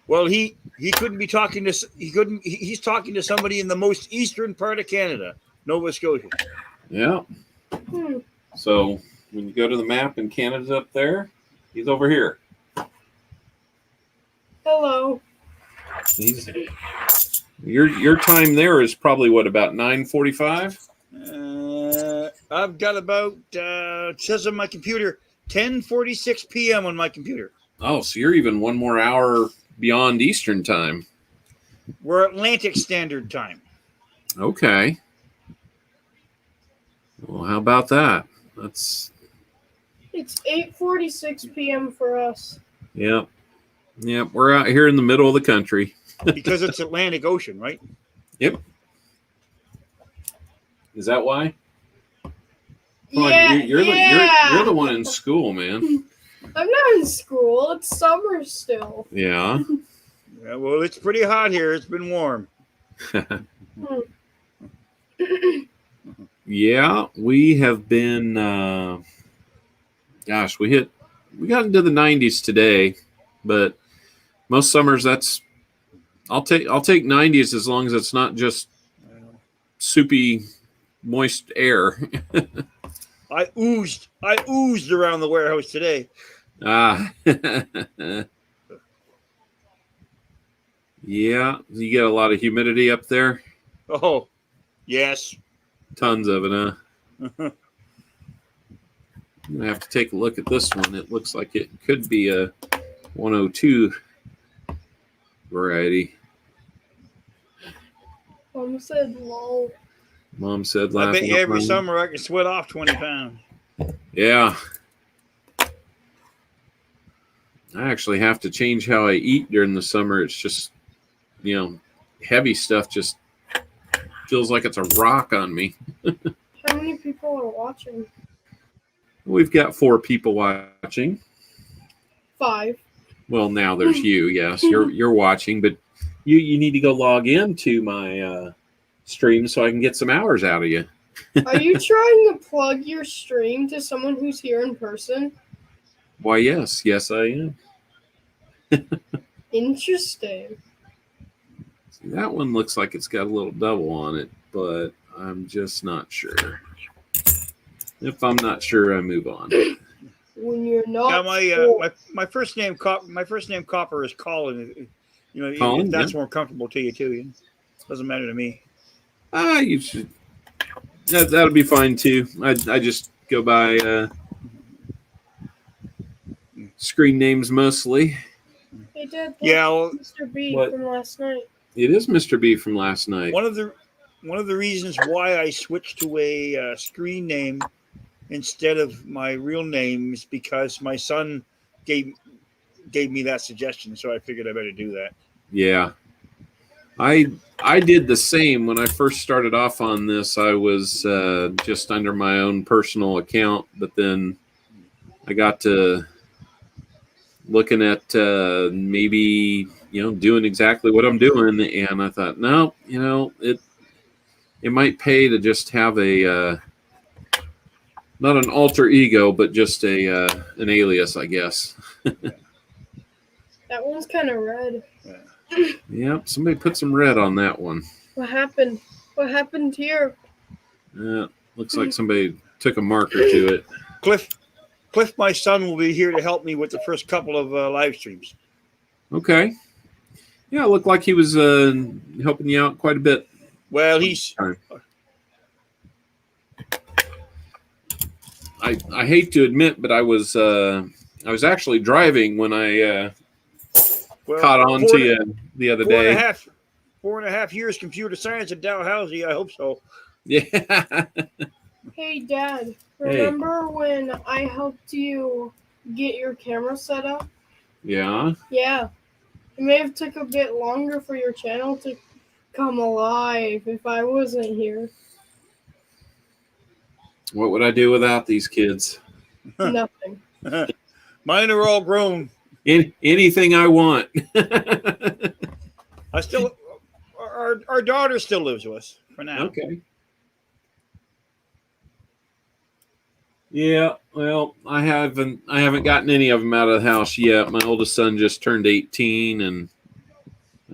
Well, he couldn't be talking to he's talking to somebody in the most eastern part of Canada, Nova Scotia. Yeah. So when you go to the map and Canada's up there, he's over here. Hello. Your time there is probably what, about 9:45? I've got about it says on my computer 10:46 p.m. on my computer. Oh, so you're even one more hour beyond Eastern time. We're Atlantic Standard Time. Okay. Well, how about that? It's 8:46 p.m. for us. Yep. We're out here in the middle of the country. Because it's Atlantic Ocean, right? Yep. Is that why? Yeah, You're the one in school, man. I'm not in school. It's summer still. Yeah. Yeah, well, it's pretty hot here. It's been warm. Yeah, we have been. Gosh, we got into the 90s today, but most summers I'll take 90s as long as it's not just soupy, moist air. I oozed around the warehouse today. Yeah, you get a lot of humidity up there. Oh, yes. Tons of it, huh? I'm gonna have to take a look at this one. It looks like it could be a 102 variety. Mom said lol. Mom said I laughing. bet you every summer I can sweat off 20 pounds. Yeah. I actually have to change how I eat during the summer. It's just, heavy stuff just feels like it's a rock on me. How many people are watching? We've got 4 people watching. 5. Well, now there's you. Yes, you're watching, but you need to go log into my stream so I can get some hours out of you. Are you trying to plug your stream to someone who's here in person? Why, yes, I am. Interesting. See, that one looks like it's got a little double on it, but I'm just not sure. If I'm not sure, I move on. When you're not. Yeah, my first name Copper is Colin. You know, Colin, if that's yeah. more comfortable to you too. Doesn't matter to me. You should. That'll be fine too. I just go by screen names mostly. Hey, Dad. Yeah, well, Mr. B what? from last night. It is Mr. B from last night. one of the reasons why I switched to a screen name instead of my real name is because my son gave me that suggestion, so I figured I better do that. Yeah. I did the same when I first started off on this. I was just under my own personal account, but then I got to looking at maybe doing exactly what I'm doing, and I thought, no, it might pay to just have a not an alter ego, but just a an alias, I guess. That one's kind of red. Yep, somebody put some red on that one. What happened? What happened here? Looks like somebody took a marker to it. Cliff, my son will be here to help me with the first couple of live streams. Okay. Yeah, it looked like he was helping you out quite a bit. Well, he's. I hate to admit, but I was actually driving when I caught on to you the other day. 4.5 years computer science at Dalhousie. I hope so. Yeah. Hey, Dad. Remember when I helped you get your camera set up? Yeah. Yeah. It may have took a bit longer for your channel to come alive if I wasn't here. What would I do without these kids? Nothing. Mine are all grown. Anything I want. Our daughter still lives with us for now. Okay. Yeah, well, I haven't gotten any of them out of the house yet. My oldest son just turned 18, and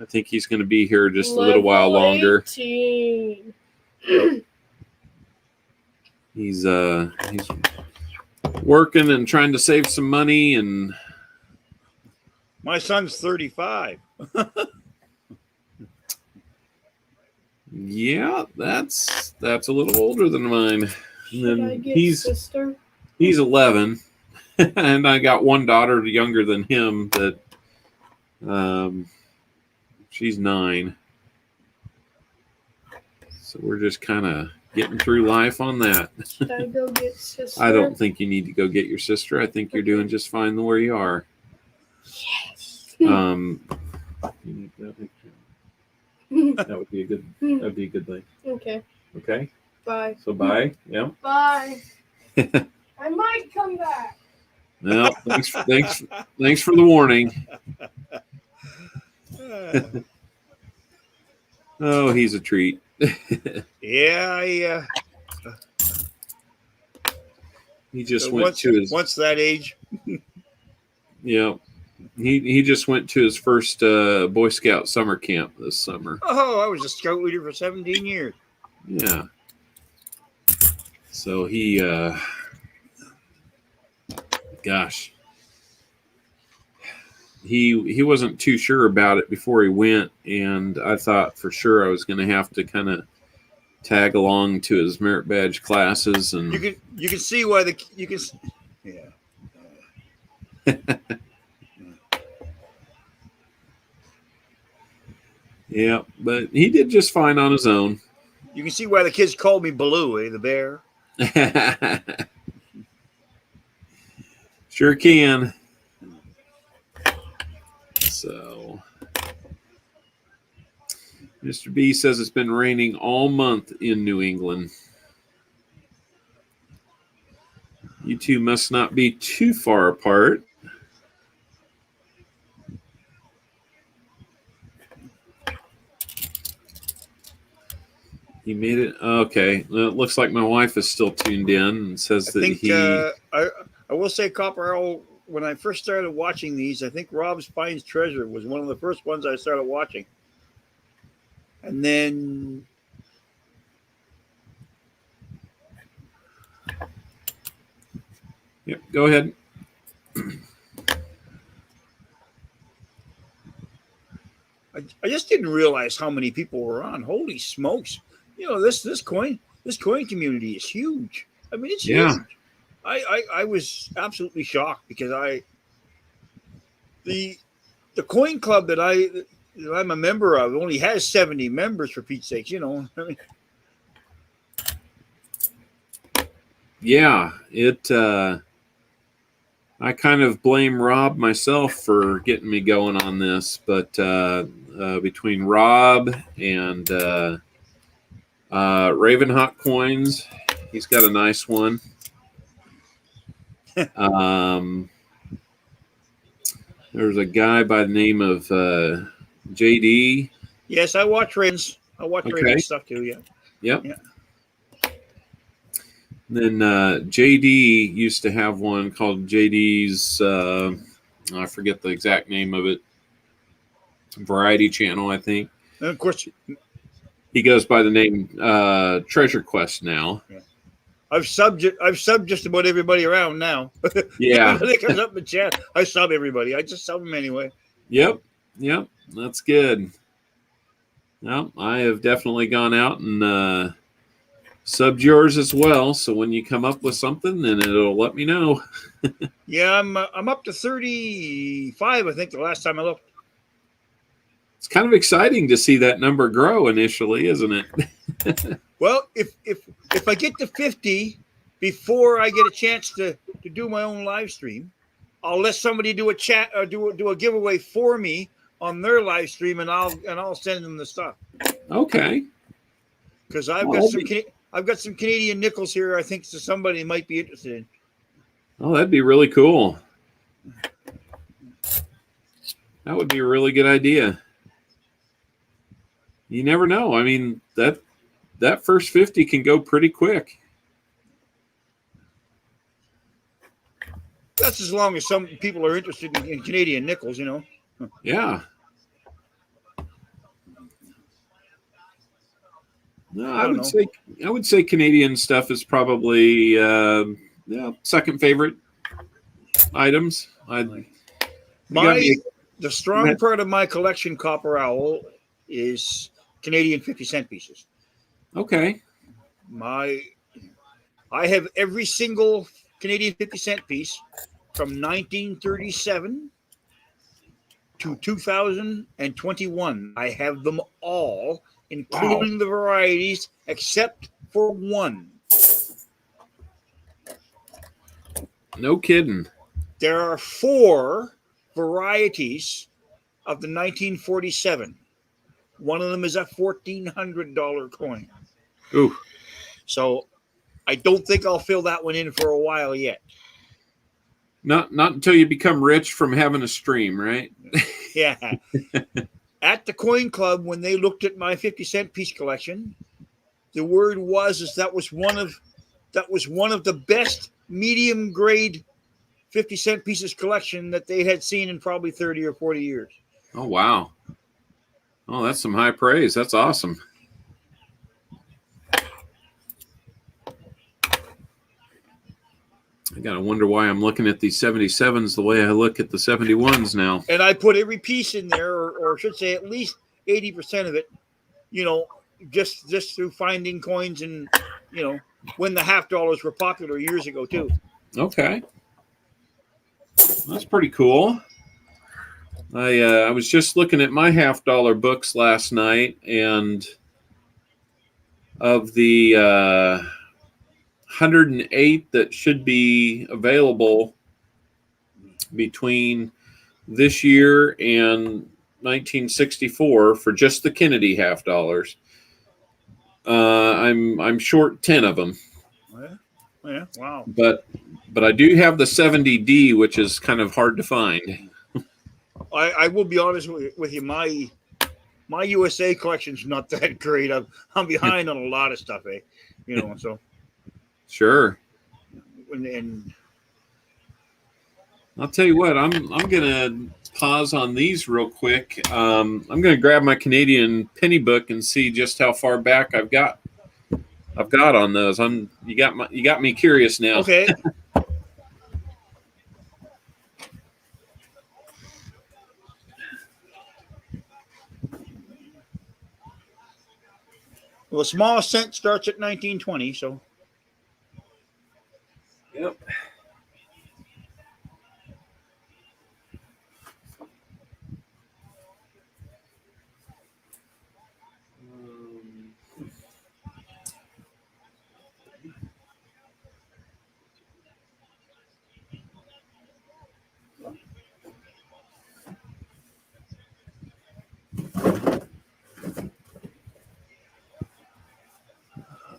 I think he's going to be here just a little while longer. 18. He's working and trying to save some money, and My son's 35. yeah, that's a little older than mine. And Should I then get sister? he's 11, and I got one daughter younger than him that she's 9. So we're just kind of getting through life on that. Should I go get sister? I don't think you need to go get your sister. I think you're doing just fine where you are. Yes. You need that picture. That would be a good. That'd be a good thing. Okay. Okay. Bye. So bye. Yeah. Bye. I might come back. No. Thanks for the warning. Oh, he's a treat. Yeah, He just once that age. Yeah. He just went to his first Boy Scout summer camp this summer. Oh, I was a scout leader for 17 years. Yeah. So he, gosh, he wasn't too sure about it before he went, and I thought for sure I was going to have to kind of tag along to his merit badge classes, and you can see why yeah, but he did just fine on his own. You can see why the kids called me Baloo, the bear. Sure can. So, Mr. B says it's been raining all month in New England. You two must not be too far apart. He made it. Okay. Well, it looks like my wife is still tuned in and says I will say, Copper Owl, when I first started watching these, I think Rob's Finds Treasure was one of the first ones I started watching. And then Yep, go ahead. I just didn't realize how many people were on. Holy smokes. You know, this coin community is huge. I mean, it's huge. I was absolutely shocked because the coin club that I'm a member of only has 70 members, for Pete's sakes, you know. I mean, yeah, I kind of blame Rob myself for getting me going on this, but between Rob and Ravenhawk Coins, he's got a nice one. There's a guy by the name of JD. Yes, I watch Ravens. I watch Ravens stuff too, yeah. Yep. Yeah. Then JD used to have one called JD's, I forget the exact name of it, Variety Channel, I think. And of course, he goes by the name Treasure Quest now. Yeah. I've subbed just about everybody around now. Yeah. Everybody comes up in chat, I sub everybody. I just sub them anyway. Yep. That's good. Well, I have definitely gone out and subbed yours as well. So when you come up with something, then it'll let me know. Yeah, I'm up to 35. I think the last time I looked. It's kind of exciting to see that number grow initially, isn't it? Well, if I get to 50 before I get a chance to do my own live stream, I'll let somebody do a chat or do a giveaway for me on their live stream, and I'll send them the stuff. Okay. Because I've got some Canadian nickels here. I think somebody might be interested in. Oh, that'd be really cool. That would be a really good idea. You never know. I mean, that first 50 can go pretty quick. That's as long as some people are interested in Canadian nickels, you know. Yeah. No, I would say Canadian stuff is probably second favorite items. The strong part of my collection, Copper Owl, is Canadian 50-cent pieces. Okay. I have every single Canadian 50-cent piece from 1937 to 2021. I have them all, including the varieties, except for one. No kidding. There are 4 varieties of the 1947. One of them is a $1,400 coin. Ooh. So I don't think I'll fill that one in for a while yet. Not until you become rich from having a stream, right? Yeah. At the Coin Club, when they looked at my 50-cent piece collection, the word was that was one of the best medium grade 50-cent pieces collection that they had seen in probably 30 or 40 years. Oh, wow. Oh, that's some high praise. That's awesome. I got to wonder why I'm looking at these 77s the way I look at the 71s now. And I put every piece in there, or I should say at least 80% of it, you know, just through finding coins and, you know, when the $50 were popular years ago, too. Okay. That's pretty cool. I was just looking at my $50 books last night, and of the 108 that should be available between this year and 1964 for just the Kennedy half dollars. I'm short 10 of them. Yeah. Wow. But I do have the 70D, which is kind of hard to find. I will be honest with you. My USA collection's not that great. I'm behind on a lot of stuff, So Sure. And I'll tell you what, I'm gonna pause on these real quick. I'm gonna grab my Canadian penny book and see just how far back I've got on those. You got me curious now. okay. Well, the smallest cent starts at 1920, so. Yep.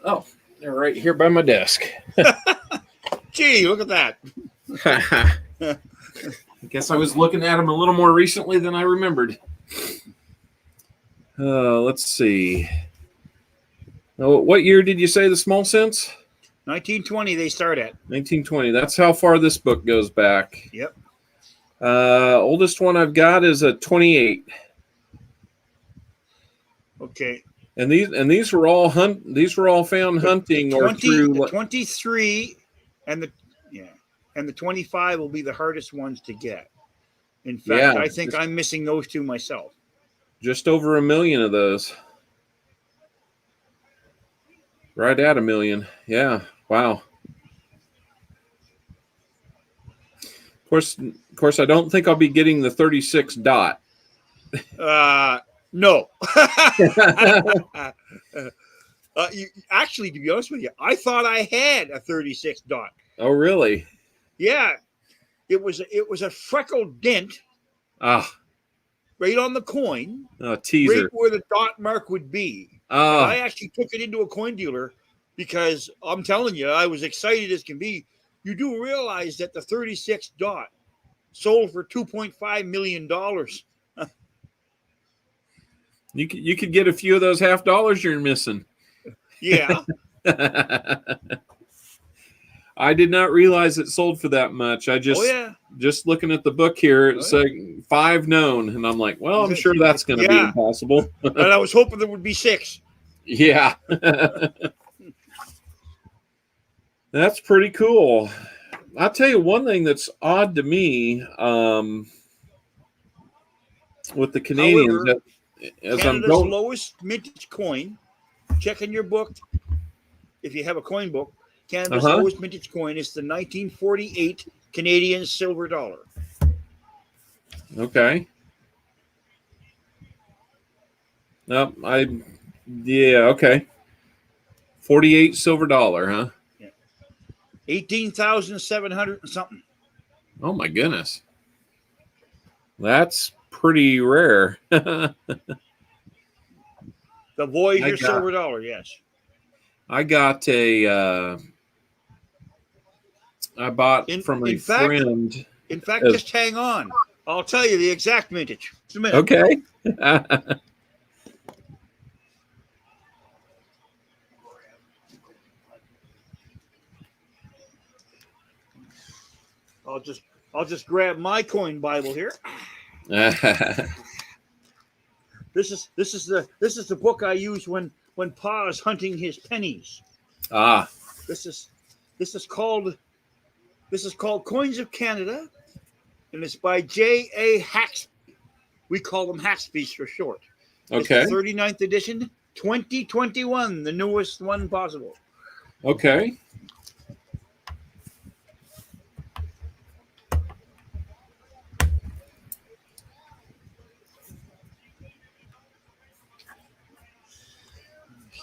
Oh, they're right here by my desk. Gee, look at that. I guess I was looking at them a little more recently than I remembered. Let's see. Oh, what year did you say the small cents? 1920 they start at. 1920. That's how far this book goes back. Yep. Oldest one I've got is a 28. Okay. And these were all found hunting or through the 23 and the 25 will be the hardest ones to get. In fact, I think I'm missing those two myself. Just over 1 million of those. Right at 1 million. Yeah. Wow. Of course, I don't think I'll be getting the 36 dot. No. Actually, to be honest with you, I thought I had a 36 dot. Oh, really? Yeah. It was a freckled dent. Right on the coin. Oh, teaser. Right where the dot mark would be. I actually took it into a coin dealer because I'm telling you, I was excited as can be. You do realize that the 36 dot sold for $2.5 million. You could get a few of those half dollars you're missing. Yeah. I did not realize it sold for that much. Just looking at the book here, it's 5 known, and I'm like, well, I'm sure that's going to be impossible. And I was hoping there would be 6. Yeah. That's pretty cool. I'll tell you one thing that's odd to me with the Canadians. However, as Canada's I'm lowest mintage coin, check in your book if you have a coin book. Canada's lowest mintage coin is the 1948 Canadian silver dollar. Okay. Nope. Okay. 48 silver dollar, huh? Yeah. 18,700 and something. Oh my goodness. That's pretty rare. The Voyager silver dollar, yes. I got I bought from a friend. In fact, just hang on. I'll tell you the exact mintage. Just a minute. Okay. I'll just grab my coin Bible here. This is the book I use when Pa is hunting his pennies. This is called Coins of Canada, and it's by J.A. Haxby. We call them Haxbys for short. Okay. It's the 39th edition, 2021, the newest one possible. Okay.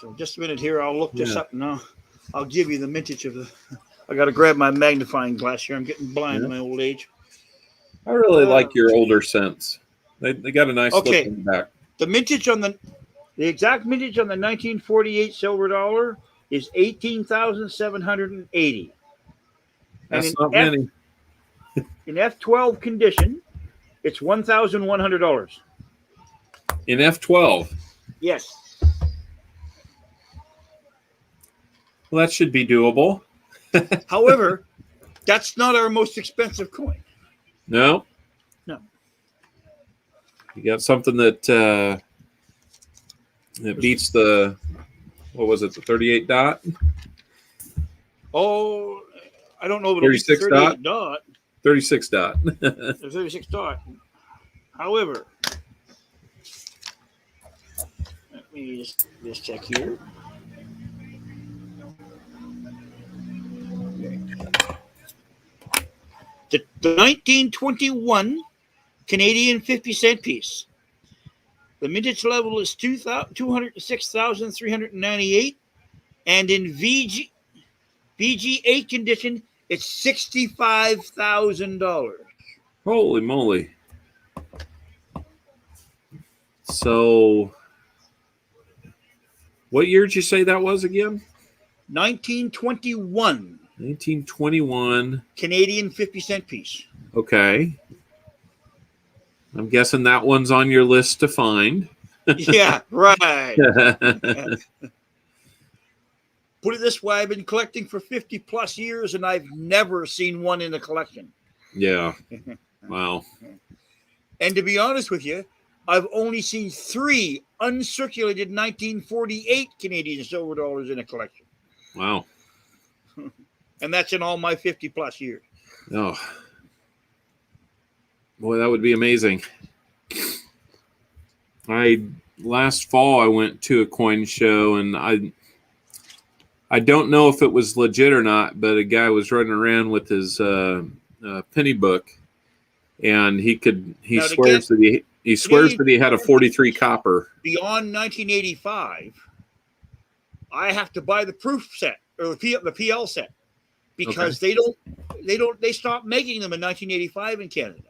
So just a minute here, I'll look this up and I'll give you the mintage of the. I got to grab my magnifying glass here. I'm getting blind in my old age. I really like your older cents. They got a nice Okay. look in the back. The mintage on the exact mintage on the 1948 silver dollar is 18,780. And That's not many. in F12 condition, it's $1,100. In F12. Yes. Well, that should be doable. However, that's not our most expensive coin. No. No. You got something that beats the, what was it, the 38 dot? Oh, I don't know if it'll be 36 38 dot. 36 dot. The 36 dot. However, let me just check here. The 1921 Canadian 50-cent piece. The mintage level is 206,398, and in VG8 condition, it's $65,000. Holy moly. So, what year did you say that was again? 1921 1921. Canadian 50-cent piece. Okay. I'm guessing that one's on your list to find. Yeah, right. Put it this way, I've been collecting for 50 plus years and I've never seen one in a collection. Yeah. Wow. And to be honest with you, I've only seen 3 uncirculated 1948 Canadian silver dollars in a collection. Wow. And that's in all my 50 plus years. Oh. Boy, that would be amazing. Last fall I went to a coin show, and I don't know if it was legit or not, but a guy was running around with his penny book, and he swears that he had a 43 copper. Beyond 1985, I have to buy the proof set or the PL set because they stopped making them in 1985 in Canada.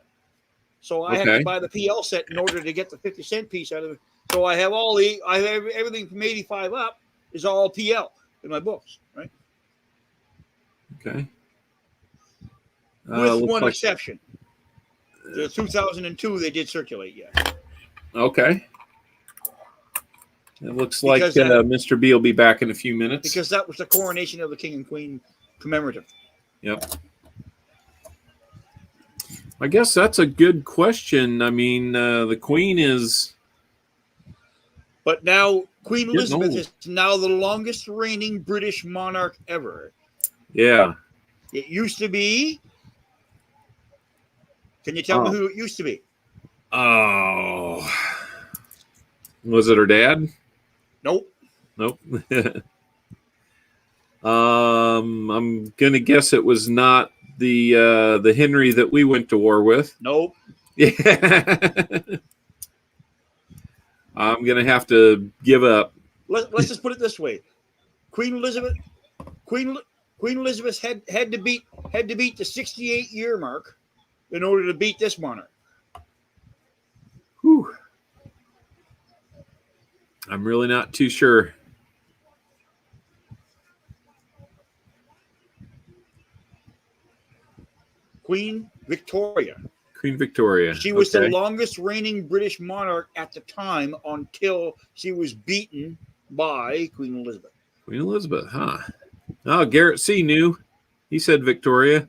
So I have to buy the PL set in order to get the 50-cent piece out of it. So I have everything from 85 up is all PL in my books, right? Okay. With one exception. The 2002 they did circulate, yeah. Okay. It looks like Mr. B will be back in a few minutes. Because that was the coronation of the king and queen commemorative. Yep. I guess that's a good question. I mean, the queen is... But now Queen Elizabeth is now the longest reigning British monarch ever. Yeah. It used to be... Can you tell me who it used to be? Oh. Was it her dad? Nope. I'm going to guess it was not the Henry that we went to war with. Nope. Yeah. I'm going to have to give up. Let's just put it this way. Queen Elizabeth had to beat the 68-year mark in order to beat this monarch. Whew. I'm really not too sure. Queen Victoria. She was the longest reigning British monarch at the time until she was beaten by Queen Elizabeth. Queen Elizabeth, huh? Oh, Garrett C. knew. He said Victoria.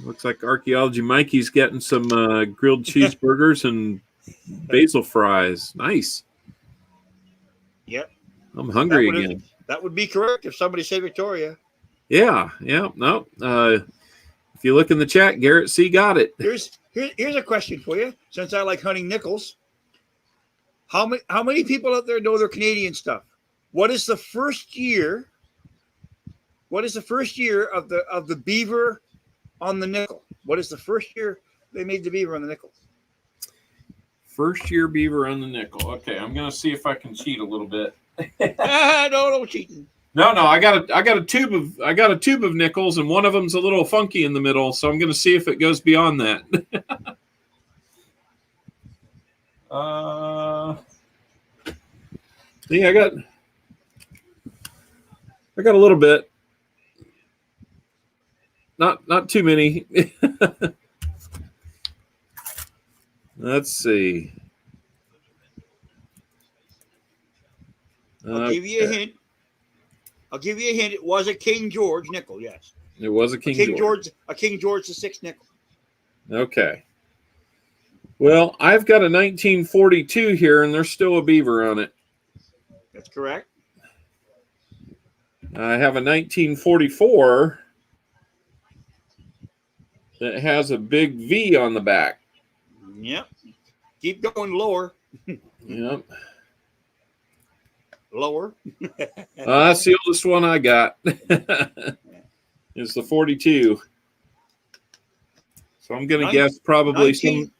Looks like Archaeology Mikey's getting some grilled cheeseburgers and basil fries. Nice. Yep. I'm hungry again. That would be correct if somebody said Victoria. Yeah. No. If you look in the chat, Garrett C. got it. Here's a question for you. Since I like hunting nickels, how many people out there know their Canadian stuff? What is the first year? What is the first year of the beaver on the nickel? What is the first year they made the beaver on the nickel? First year beaver on the nickel. Okay, I'm gonna see if I can cheat a little bit. No cheating. No, I got a tube of nickels, and one of them's a little funky in the middle, so I'm gonna see if it goes beyond that. Yeah, I got a little bit. Not too many. Let's see. I'll give you a hint. It was a King George nickel. Yes, it was a King George. A King George VI nickel. Okay. Well, I've got a 1942 here, and there's still a beaver on it. That's correct. I have a 1944 that has a big V on the back. Yep. Keep going lower. Yep. Lower. That's the oldest one I got. It's the 42. So I'm going to guess probably some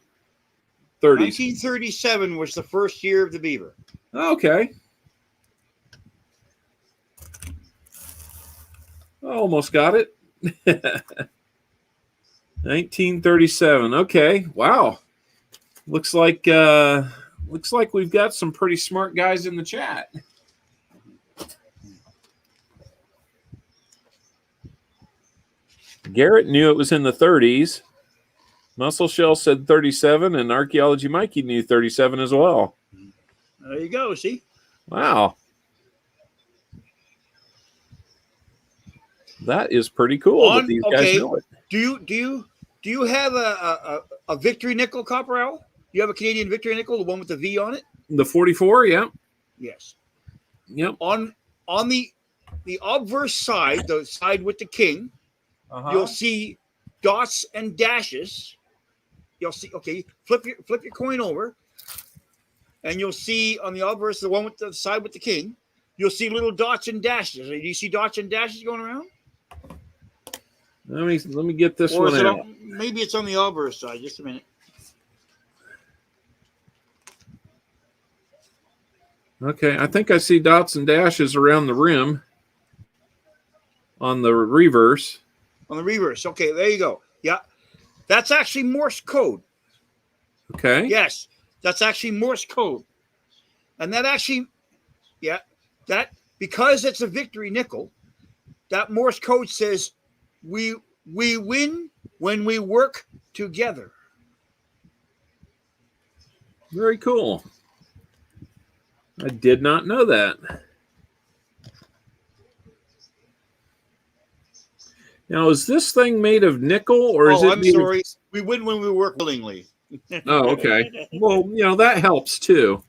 30s. 1937 was the first year of the beaver. Okay. Almost got it. 1937. Okay. Wow. Looks like we've got some pretty smart guys in the chat. Garrett knew it was in the 30s. Muscle Shell said 37, and Archaeology Mikey knew 37 as well. There you go. See? Wow. That is pretty cool that these guys know it. Do you have a Victory nickel, Copper Owl? You have a Canadian Victory nickel, the one with the V on it? The 44, yeah. Yes. Yep. On the obverse side, the side with the king, you'll see dots and dashes. You'll see. Okay, flip your coin over, and you'll see on the obverse, the one with the side with the king, you'll see little dots and dashes. Do you see dots and dashes going around? Let me get this one out. Maybe it's on the obverse side. Just a minute. Okay, I think I see dots and dashes around the rim on the reverse. On the reverse. Okay, there you go. Yeah. That's actually Morse code. Okay. Yes, that's actually Morse code. And that actually, that because it's a Victory nickel, that Morse code says we win when we work together. Very cool. I did not know that. Now, is this thing made of nickel or is it? I'm sorry. We win when we work willingly. Oh, okay. Well, that helps too.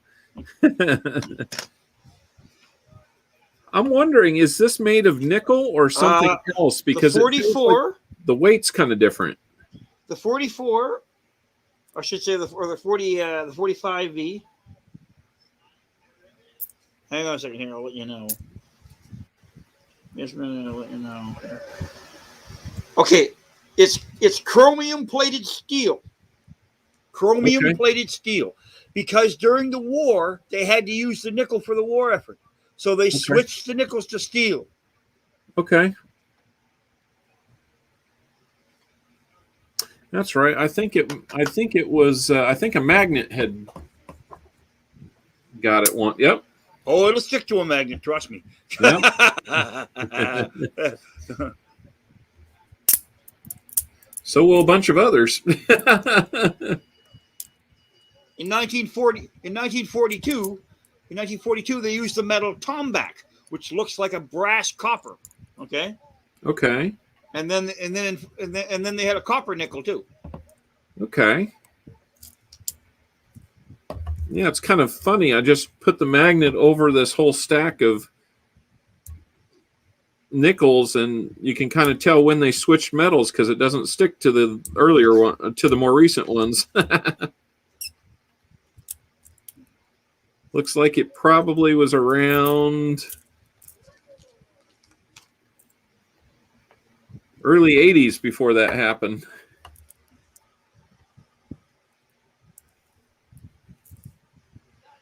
I'm wondering, is this made of nickel or something else? Because the 44, like the weight's kind of different. The 44, I should say, the 45V. Hang on a second here. I'll let you know. Yes, I'll let you know. Okay, it's chromium plated steel. Chromium plated steel, because during the war they had to use the nickel for the war effort, so they switched the nickels to steel. Okay, that's right. I think it was. I think a magnet had got it one. Yep. Oh, it'll stick to a magnet. Trust me. Yep. So will a bunch of others. In 1942, they used the metal tomback, which looks like a brass copper. Okay. Okay. And then they had a copper nickel too. Okay. Yeah, it's kind of funny. I just put the magnet over this whole stack of nickels, and you can kind of tell when they switched metals because it doesn't stick to the earlier one, to the more recent ones. Looks like it probably was around early 80s before that happened.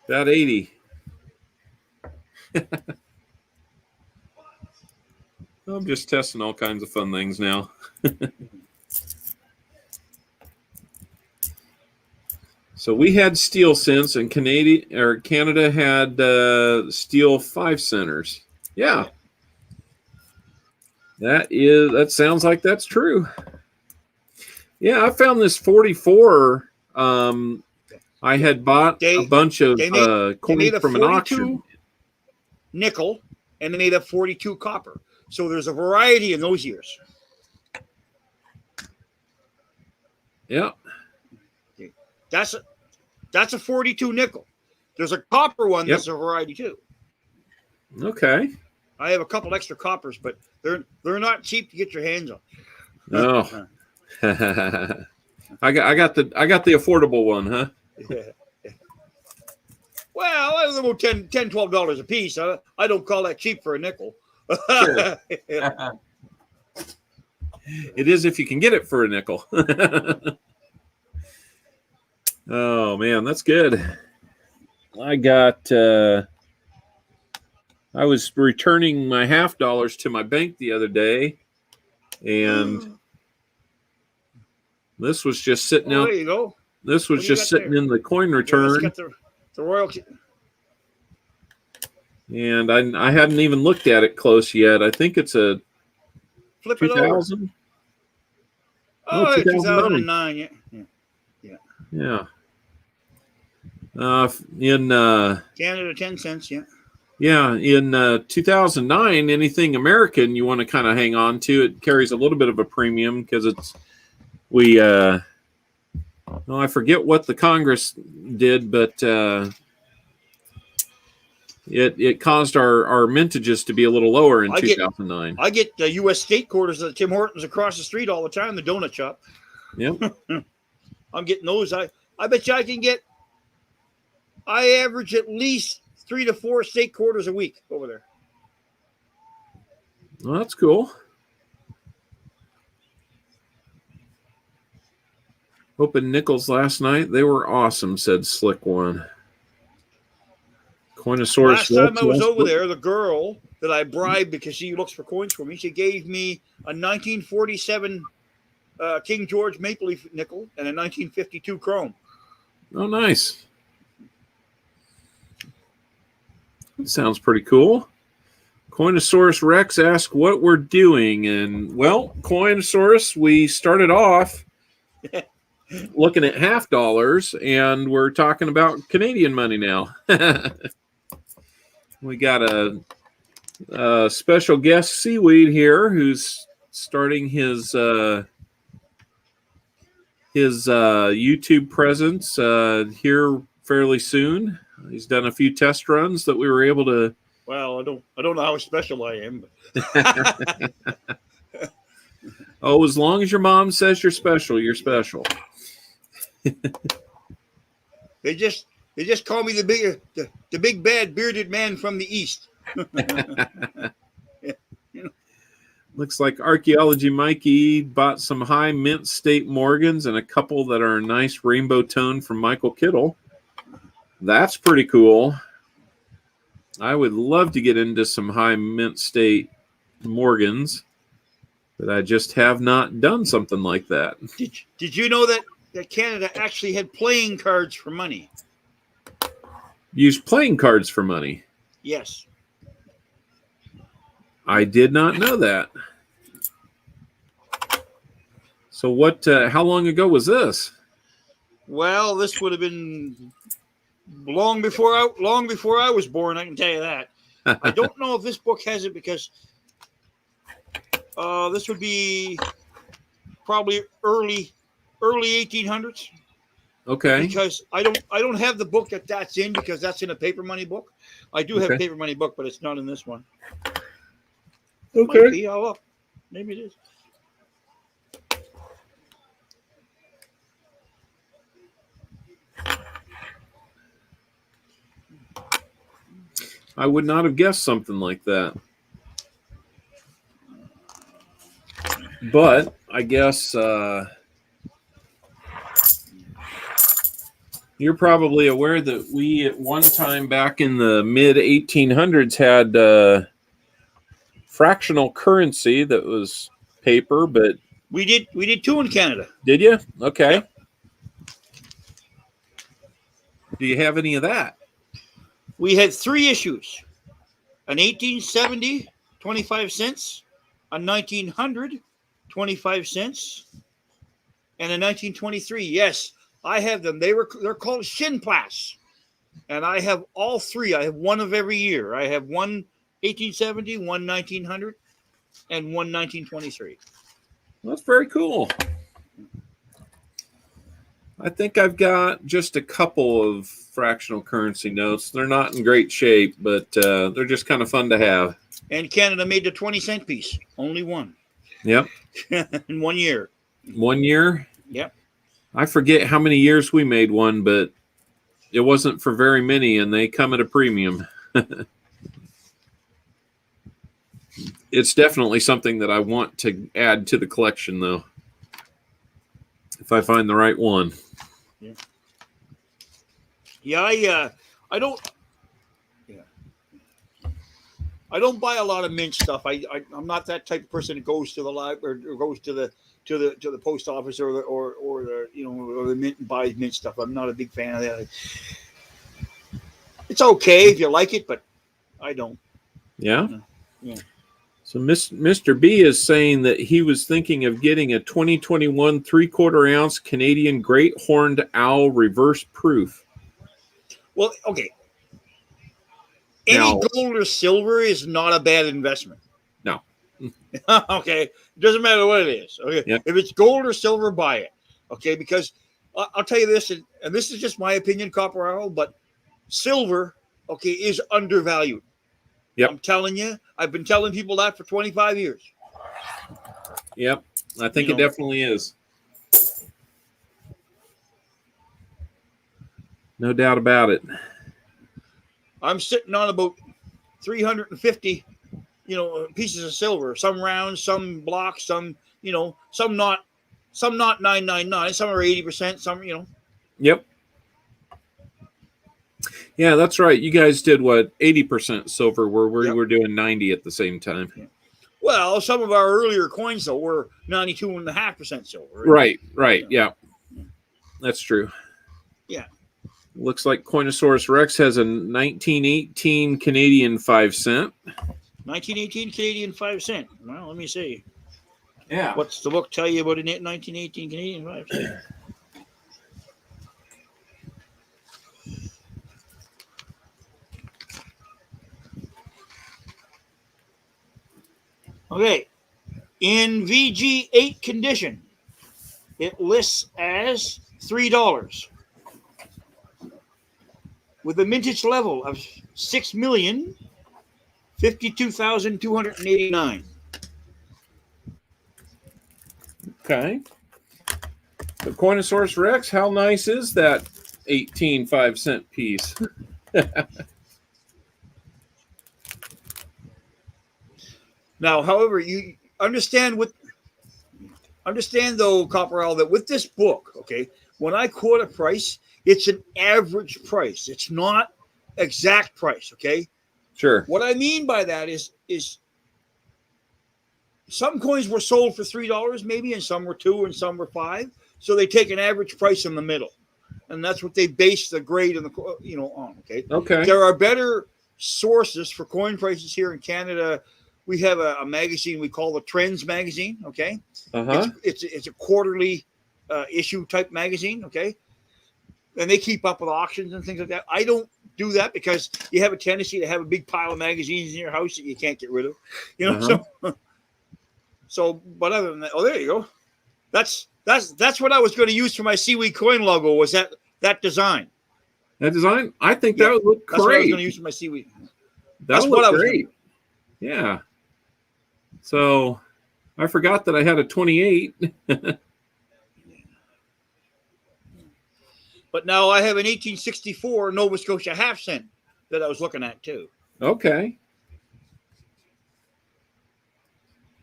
About 80. I'm just testing all kinds of fun things now. So we had steel cents, and Canada had steel 5 centers. Yeah. That sounds like that's true. Yeah, I found this 44. I had bought a bunch of coins from an auction. Nickel, and they made a 42 copper. So there's a variety in those years. Yeah. That's a 42 nickel. There's a copper one that's a variety too. Okay. I have a couple extra coppers, but they're not cheap to get your hands on. No. I got the affordable one, huh? Yeah. Well, I was about $10, $12 a piece. I don't call that cheap for a nickel. Sure. It is if you can get it for a nickel. Oh man, that's good. I was returning my $50 to my bank the other day, and this was just sitting out. There you go. This was just sitting in the coin return. Got the royalty. And I hadn't even looked at it close yet. I think it's a Flip 2000. It over. Oh, 2009. Yeah. In Canada, 10 cents. Yeah. Yeah, in 2009, anything American you want to kind of hang on to. It carries a little bit of a premium because I forget what the Congress did, but it caused our mintages to be a little lower in 2009. I get the U.S. state quarters at Tim Hortons across the street all the time, the donut shop. Yep. I'm getting those. I bet you I average at least 3 to 4 state quarters a week over there. Well, that's cool. Opened nickels last night. They were awesome, said Slick One. Coinosaurus. Last time I was over there, the girl that I bribed because she looks for coins for me, she gave me a 1947 King George maple leaf nickel and a 1952 chrome. Oh, nice. That sounds pretty cool. Coinosaurus Rex asked what we're doing. And, well, Coinosaurus, we started off looking at $50, and we're talking about Canadian money now. We got a special guest, Seaweed, here, who's starting his YouTube presence here fairly soon. He's done a few test runs that we were able to. Well, I don't know how special I am. But Oh, as long as your mom says you're special, you're special. They just call me the big bad bearded man from the east. Looks like Archaeology Mikey bought some high mint state Morgans and a couple that are a nice rainbow tone from Michael Kittle. That's pretty cool. I would love to get into some high mint state Morgans, but I just have not done something like that. Did you know that Canada actually had playing cards for money? Use playing cards for money? Yes. I did not know that. So what? How long ago was this? Well, this would have been long before I was born. I can tell you that. I don't know if this book has it because this would be probably early 1800s. Okay. Because I don't have the book that's in because that's in a paper money book. I do have a paper money book, but it's not in this one. Okay. Might be. I'll look. Maybe it is. I would not have guessed something like that. But I guess you're probably aware that we at one time back in the mid 1800s had fractional currency that was paper, but we did 2 in Canada. Did you? Okay. Yep. Do you have any of that? We had 3 issues: an 1870, 25 cents, a 1900, 25 cents, and a 1923. Yes, I have them. They're called Shinplas, and I have all 3. I have one of every year. I have one 1870, one 1900, and one 1923. That's very cool. I think I've got just a couple of fractional currency notes. They're not in great shape, but they're just kind of fun to have. And Canada made the 20-cent piece. Only one. Yep. In 1 year. 1 year? Yep. I forget how many years we made one, but it wasn't for very many, and they come at a premium. It's definitely something that I want to add to the collection, though, if I find the right one. Yeah, I don't buy a lot of mint stuff. I'm not that type of person that goes to the library or goes to the post office or the mint and buys mint stuff. I'm not a big fan of that. It's okay if you like it, but I don't. Yeah? Yeah. So Mr. B is saying that he was thinking of getting a 2021 3/4 ounce Canadian Great Horned Owl reverse proof. Well, okay. Any Now, gold or silver is not a bad investment. No. Okay. It doesn't matter what it is. Okay. Yep. If it's gold or silver, buy it. Okay. Because I'll tell you this, and this is just my opinion, Copper Owl, but silver, okay, is undervalued. Yep. I'm telling you, I've been telling people that for 25 years. Yep. I think it definitely is. No doubt about it. I'm sitting on about 350, pieces of silver. Some round, some blocks, some not 999. Some are 80%. Some, Yep. Yeah, that's right. You guys did what, 80% silver, where we were doing 90 at the same time. Yeah. Well, some of our earlier coins though were 92.5% silver. Right. Yeah. That's true. Yeah. Looks like Coinosaurus Rex has a 1918 Canadian 5 cent. 1918 Canadian 5 cent. Well, let me see. Yeah. What's the book tell you about a 1918 Canadian 5 cent? Okay. In VG8 condition, it lists as $3 with a mintage level of 6,052,289. Okay. The Coinosaurus Rex, how nice is that 18 5 cent piece? Now, however, you understand though, Copper Owl, that with this book, okay, when I quote a price, it's an average price. It's not exact price, okay? Sure. What I mean by that is some coins were sold for $3 maybe, and some were $2 and some were $5. So they take an average price in the middle. And that's what they base the grade and on, okay? Okay. There are better sources for coin prices here in Canada. We have a magazine we call the Trends magazine, okay? Uh-huh. It's a quarterly issue type magazine, okay? And they keep up with auctions and things like that. I don't do that because you have a tendency to have a big pile of magazines in your house that you can't get rid of, Uh-huh. So, but other than that, there you go. That's what I was going to use for my Seaweed coin logo, was that design. That design? I think that would look That's what I was great. going to use for my Seaweed. That's what I was great. Yeah. So I forgot that I had a 28. But now I have an 1864 Nova Scotia half cent that I was looking at too. Okay.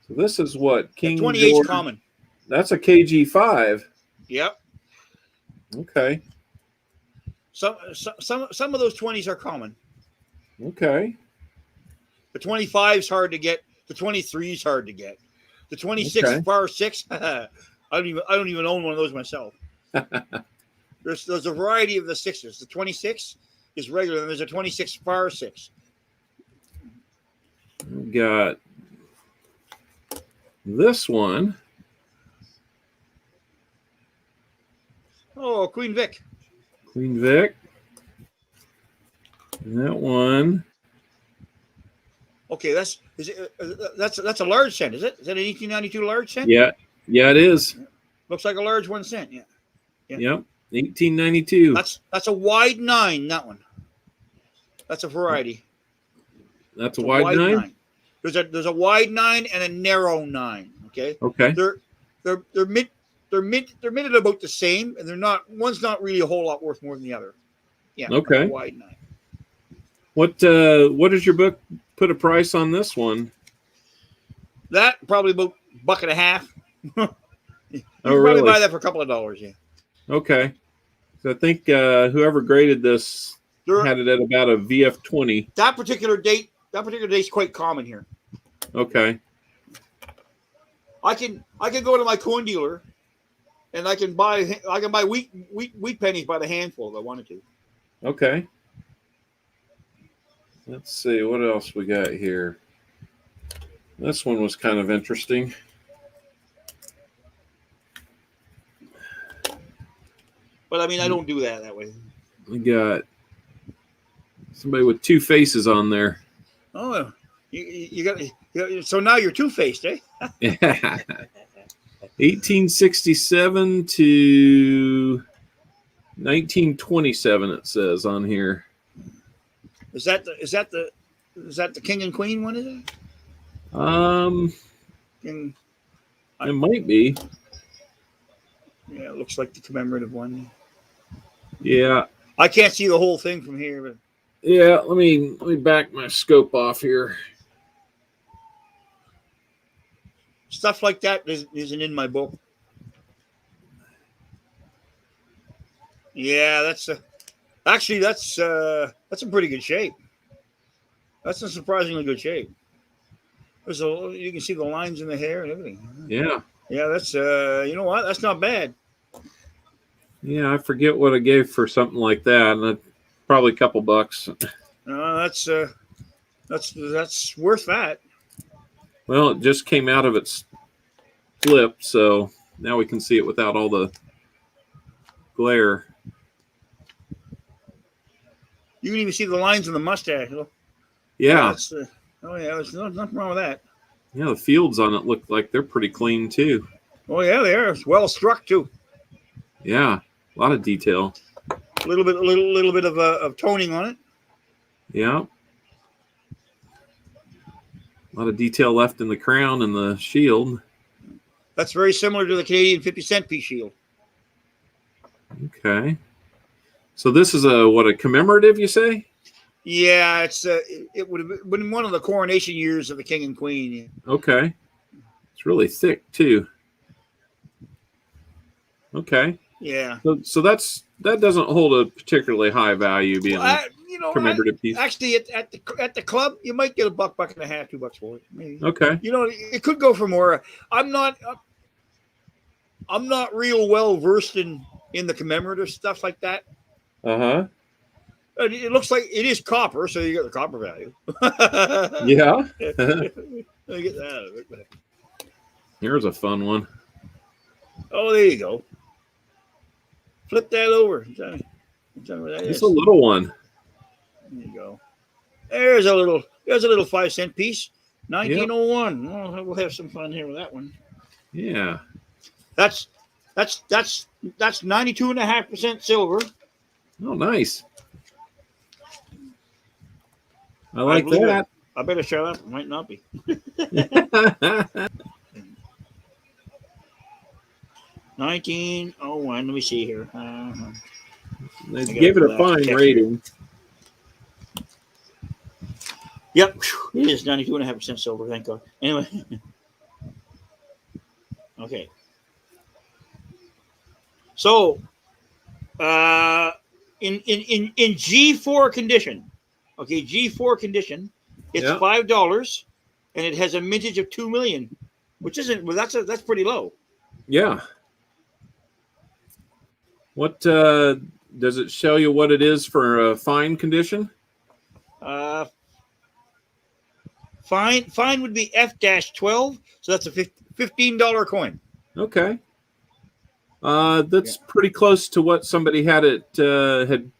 So this is what? King 28 George. common. That's a KG5. Yep. Okay. Some of those 20s are common. Okay. The 25 is hard to get. The 23 is hard to get. The 26 bar 6. I don't even own one of those myself. There's a variety of the 6s. The 26 is regular, and there's a 26 Fire 6. We got this one. Oh, Queen Vic. Queen Vic. And that one. Okay, that's a large cent, is it? Is that an 1892 large cent? Yeah, it is. Looks like a large 1 cent. Yeah. Yep, 1892. That's a wide 9. That one. That's a variety. That's a wide 9. There's a wide 9 and a narrow 9. Okay. Okay. They're minted about the same, and they're not. One's not really a whole lot worth more than the other. Yeah. Okay. Wide 9. What does your book put a price on this one? That probably about $1.50. You Oh, probably really? buy that for a couple of dollars. Yeah. Okay. So I think whoever graded this had it at about a VF20. That particular date's quite common here. Okay. I can go to my coin dealer, and I can buy wheat pennies by the handful if I wanted to. Okay. Let's see what else we got here. This one was kind of interesting. But I mean, I don't do that way. We got somebody with 2 faces on there. Oh, you got so now you're two-faced, eh? 1867 to 1927. It says on here. Is that the King and Queen one? Is it? It might be. Yeah, it looks like the commemorative one. Yeah. I can't see the whole thing from here, but Yeah. Let me back my scope off here. stuff like that isn't in my book. Yeah, that's in pretty good shape. That's in surprisingly good shape. You can see the lines in the hair and everything. Yeah. Yeah, that's you know what? That's not bad. Yeah, I forget what I gave for something like that, and that's probably a couple bucks. That's worth that. Well, it just came out of its flip, so now we can see it without all the glare. You can even see the lines in the mustache. Yeah. There's nothing wrong with that. Yeah, the fields on it look like they're pretty clean too. Oh yeah, they are. It's well struck too. Yeah, a lot of detail. A little bit of toning on it. Yeah. A lot of detail left in the crown and the shield. That's very similar to the Canadian 50-cent piece shield. Okay. So this is a commemorative, you say? Yeah, it would have been one of the coronation years of the King and Queen. Okay. It's really thick too. Okay. Yeah. So that doesn't hold a particularly high value being a commemorative piece. Actually, at the club, you might get $1.50, $2 for it. Maybe. Okay. It could go for more. I'm not real well versed in the commemorative stuff like that. Uh-huh. It looks like it is copper, so you got the copper value. Yeah. Let me get that out of it. Here's a fun one. Oh, there you go. Flip that over. Tell me what that It's is. a little one. There you go. There's a little 5-cent piece. 1901. Yep. Oh, we'll have some fun here with that one. Yeah. That's 92.5% silver. Oh, nice. I like that. I better shut up. It might not be. 1901. Let me see here. They gave it a fine rating. Yep, it is 92.5% silver. Thank God. Anyway, okay. So, in G4 condition, okay, G4 condition, it's $5, and it has a mintage of 2 million, which isn't. Well, that's pretty low. Yeah. What does it show you what it is for a fine condition? Fine would be F-12, so that's a $15 coin. Okay. That's pretty close to what somebody had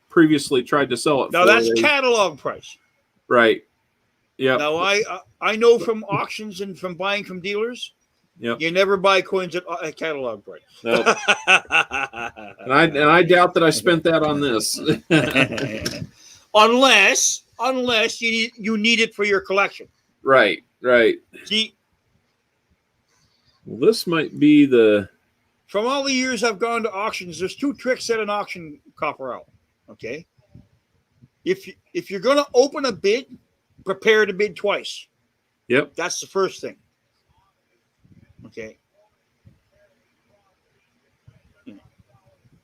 previously tried to sell it Now for. that's catalog price. Right. Yeah. Now I know from auctions and from buying from dealers, you never buy coins at catalog price. Nope. and I doubt that I spent that on this. unless you need it for your collection. Right. See, well, this might be the. From all the years I've gone to auctions, there's 2 tricks at an auction, Copperell. Okay, if you're going to open a bid, prepare to bid twice. Yep. That's the first thing. Okay.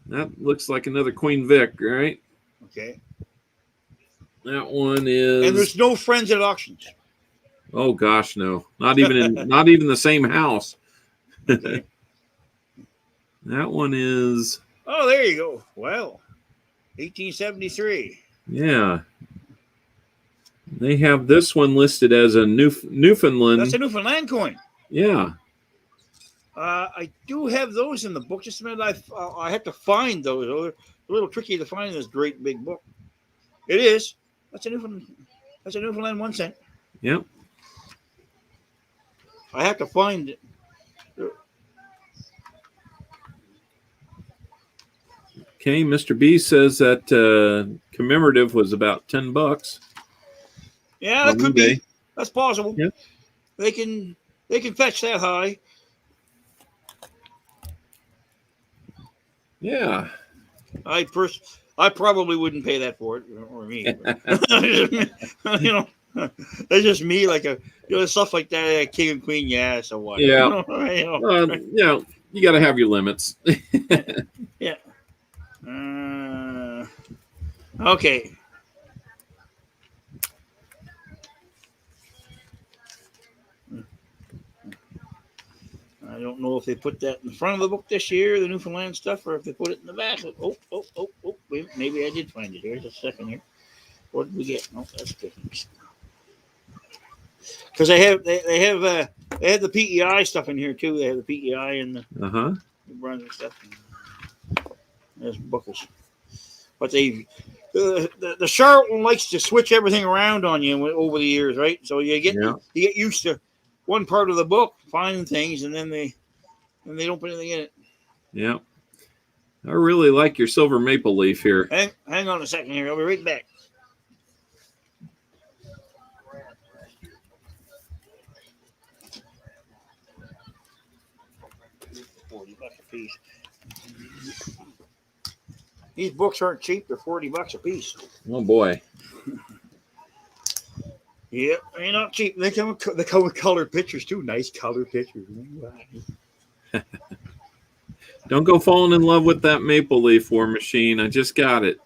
That looks like another Queen Vic, right? Okay. That one is. And there's no friends at auctions. Oh gosh, no! Not even the same house. Okay. That one is. Oh, there you go. Well, 1873. Yeah. They have this one listed as a Newfoundland. That's a Newfoundland coin. Yeah. I do have those in the book. Just a minute, I have to find those. They're a little tricky to find in this great big book. It is. That's a Newfoundland 1 cent. Yep. I have to find it. Okay, Mr. B says that commemorative was about $10. Yeah, that could day. be. That's possible. Yep. They can fetch that high. Yeah. I probably wouldn't pay that for it, or me. That's just me. Like stuff like that, King and Queen. Yeah, so what? Yeah. You got to have your limits. Yeah. Okay. I don't know if they put that in the front of the book this year, the Newfoundland stuff, or if they put it in the back. Oh! Wait, maybe I did find it. Here's a second here. What did we get? Oh, that's different. Because they have the PEI stuff in here too. They have the PEI and the Brunswick stuff. There's bookers, but the charlatan likes to switch everything around on you over the years, right? So you get used to one part of the book, finding things, and then they don't put anything in it. Yeah, I really like your silver maple leaf here. Hang on a second here. I'll be right back. $40 a piece. These books aren't cheap. They're $40 a piece. Oh boy. Yep, they're not cheap. They come with colored pictures too. Nice colored pictures. Don't go falling in love with that maple leaf, WarMachine. I just got it.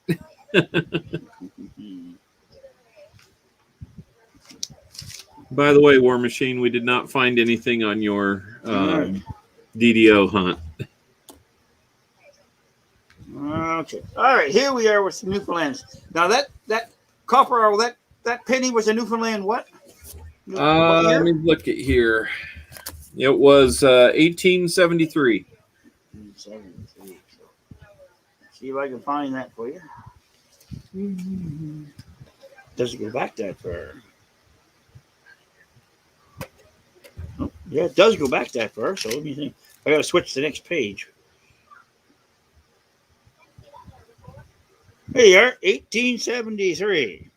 By the way, WarMachine, we did not find anything on your DDO hunt. Okay. All right. Here we are with some Newfoundlands. Now that copper, that penny was a Newfoundland what? Let me look at here. It was 1873. 1873. See if I can find that for you. Doesn't go back that far. Oh, yeah, it does go back that far. So let me think. I got to switch to the next page. Here you are, 1873.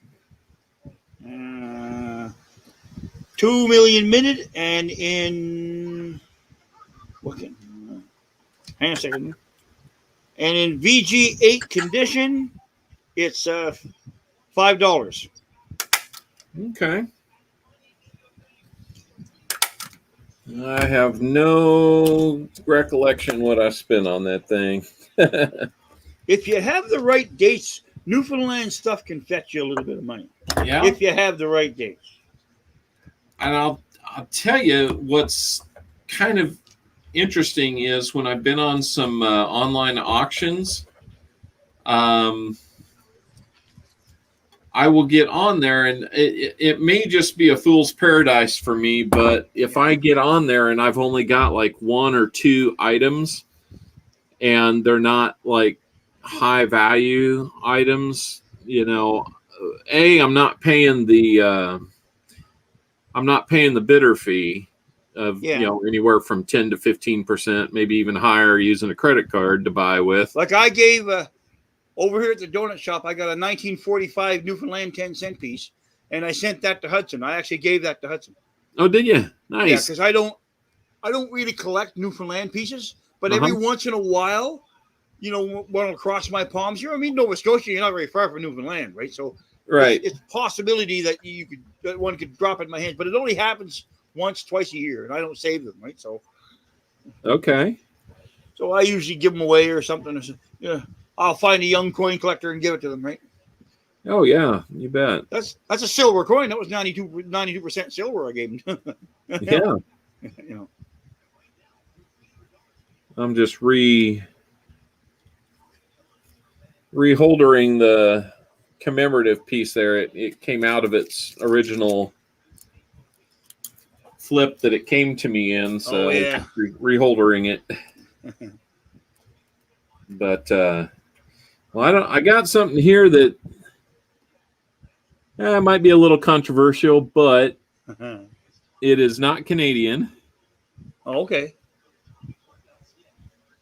2 million minute, and in hang on a second. And in VG8 condition, it's $5. Okay. I have no recollection what I spent on that thing. If you have the right dates, Newfoundland stuff can fetch you a little bit of money. Yeah. If you have the right dates. And I'll tell you what's kind of interesting is when I've been on some online auctions, I will get on there, and it may just be a fool's paradise for me, but if I get on there and I've only got like 1 or 2 items and they're not like high value items, I'm not paying the bidder fee of anywhere from 10 to 15%, maybe even higher, using a credit card to buy with. Like I gave over here at the donut shop, I got a 1945 Newfoundland 10-cent piece, and I sent that to Hudson. I actually gave that to Hudson. Oh, did you? Nice. Yeah, because I don't really collect Newfoundland pieces, but every once in a while, one will cross my palms. Nova Scotia, you're not very far from Newfoundland, right? So right, it's a possibility that one could drop in my hands, but it only happens once, twice a year, and I don't save them, right? So okay. So I usually give them away or something. Yeah, I'll find a young coin collector and give it to them, right? Oh yeah, you bet. That's a silver coin. That was 92% silver I gave him. Yeah. I'm just reholdering the commemorative piece there. It came out of its original flip that it came to me in, so reholdering it. But I got something here that might be a little controversial, but it is not Canadian. Oh, okay.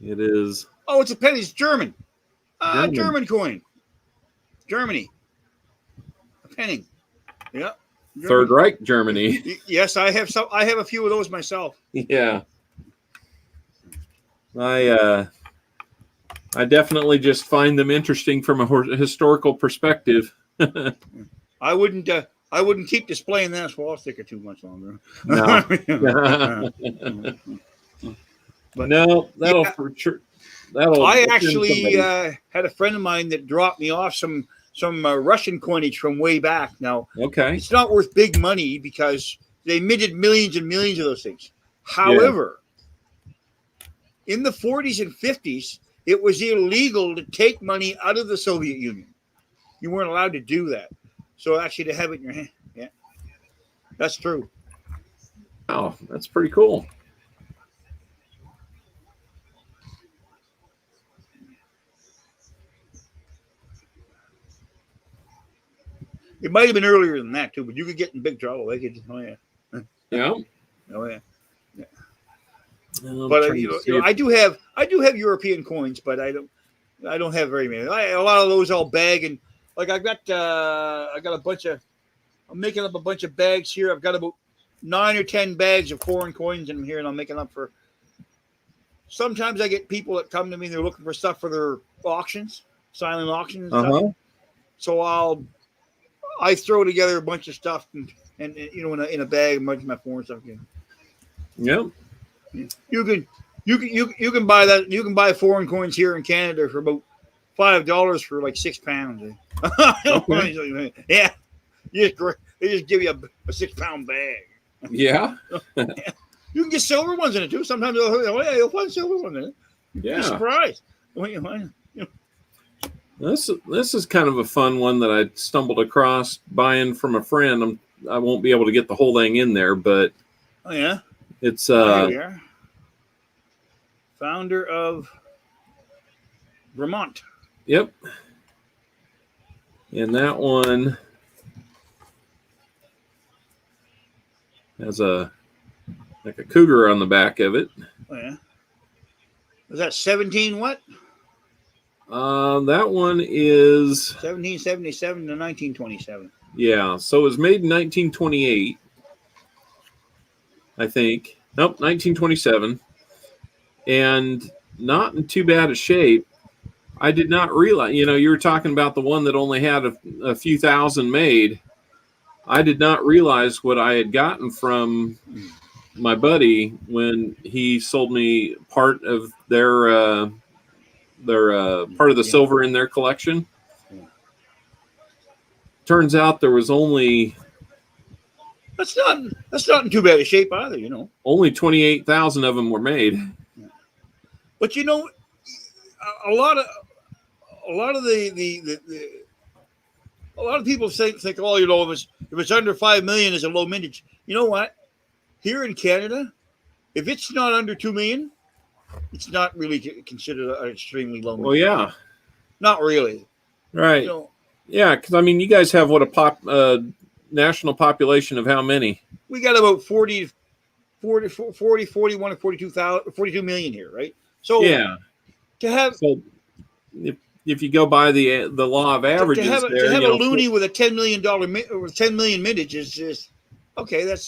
It is. Oh, it's a penny. It's German. German coin. Germany. A penny. Yeah. Germany. Third Reich Germany. Yes, I have some. I have a few of those myself. Yeah. I definitely just find them interesting from a historical perspective. I wouldn't keep displaying that swall sticker too much longer. No. But no, that'll for sure. I actually had a friend of mine that dropped me off some Russian coinage from way back. Now, okay, it's not worth big money because they minted millions and millions of those things. However, in the 40s and 50s, it was illegal to take money out of the Soviet Union. You weren't allowed to do that. So actually, to have it in your hand, yeah, that's true. Oh, that's pretty cool. It might have been earlier than that too, but you could get in big trouble. They could, Yeah. Oh yeah. Yeah. But I do have European coins, but I don't have very many. A lot of those I'll bag, and like I got a bunch of. I'm making up a bunch of bags here. I've got about 9 or 10 bags of foreign coins in here, and I'm making up for. Sometimes I get people that come to me. They're looking for stuff for their auctions, silent auctions. So I throw together a bunch of stuff and in a bag, a bunch of my foreign stuff. Yeah. You can buy that. You can buy foreign coins here in Canada for about $5 for like £6. Okay. Yeah. They just give you a 6-pound bag. Yeah. You can get silver ones in it too. Sometimes you'll find silver ones in it. Yeah. You're surprised. This is kind of a fun one that I stumbled across buying from a friend. I won't be able to get the whole thing in there, but it's founder of Vermont. Yep. And that one has a cougar on the back of it. Oh yeah. Is that 17 what? That one is 1777 to 1927. Yeah, so it was made in 1928, I think. Nope, 1927, and not in too bad a shape. I did not realize. You were talking about the one that only had a few thousand made. I did not realize what I had gotten from my buddy when he sold me part of their part of the silver in their collection. Turns out there was only that's not in too bad a shape either, Only 28,000 of them were made. But a a lot of a lot of people think, oh, you know, if it's under 5 million, is a low mintage. You know what? Here in Canada, if it's not under 2 million, it's not really considered an extremely low mintage. Well, yeah. Not really. Right. You know, yeah, because I mean, you guys have what a national population of how many? we got about 41 or 42 million here, right? So Yeah. to have So if you go by the law of averages, to have there, a loony with a $10 million or 10 million mintage is just okay. That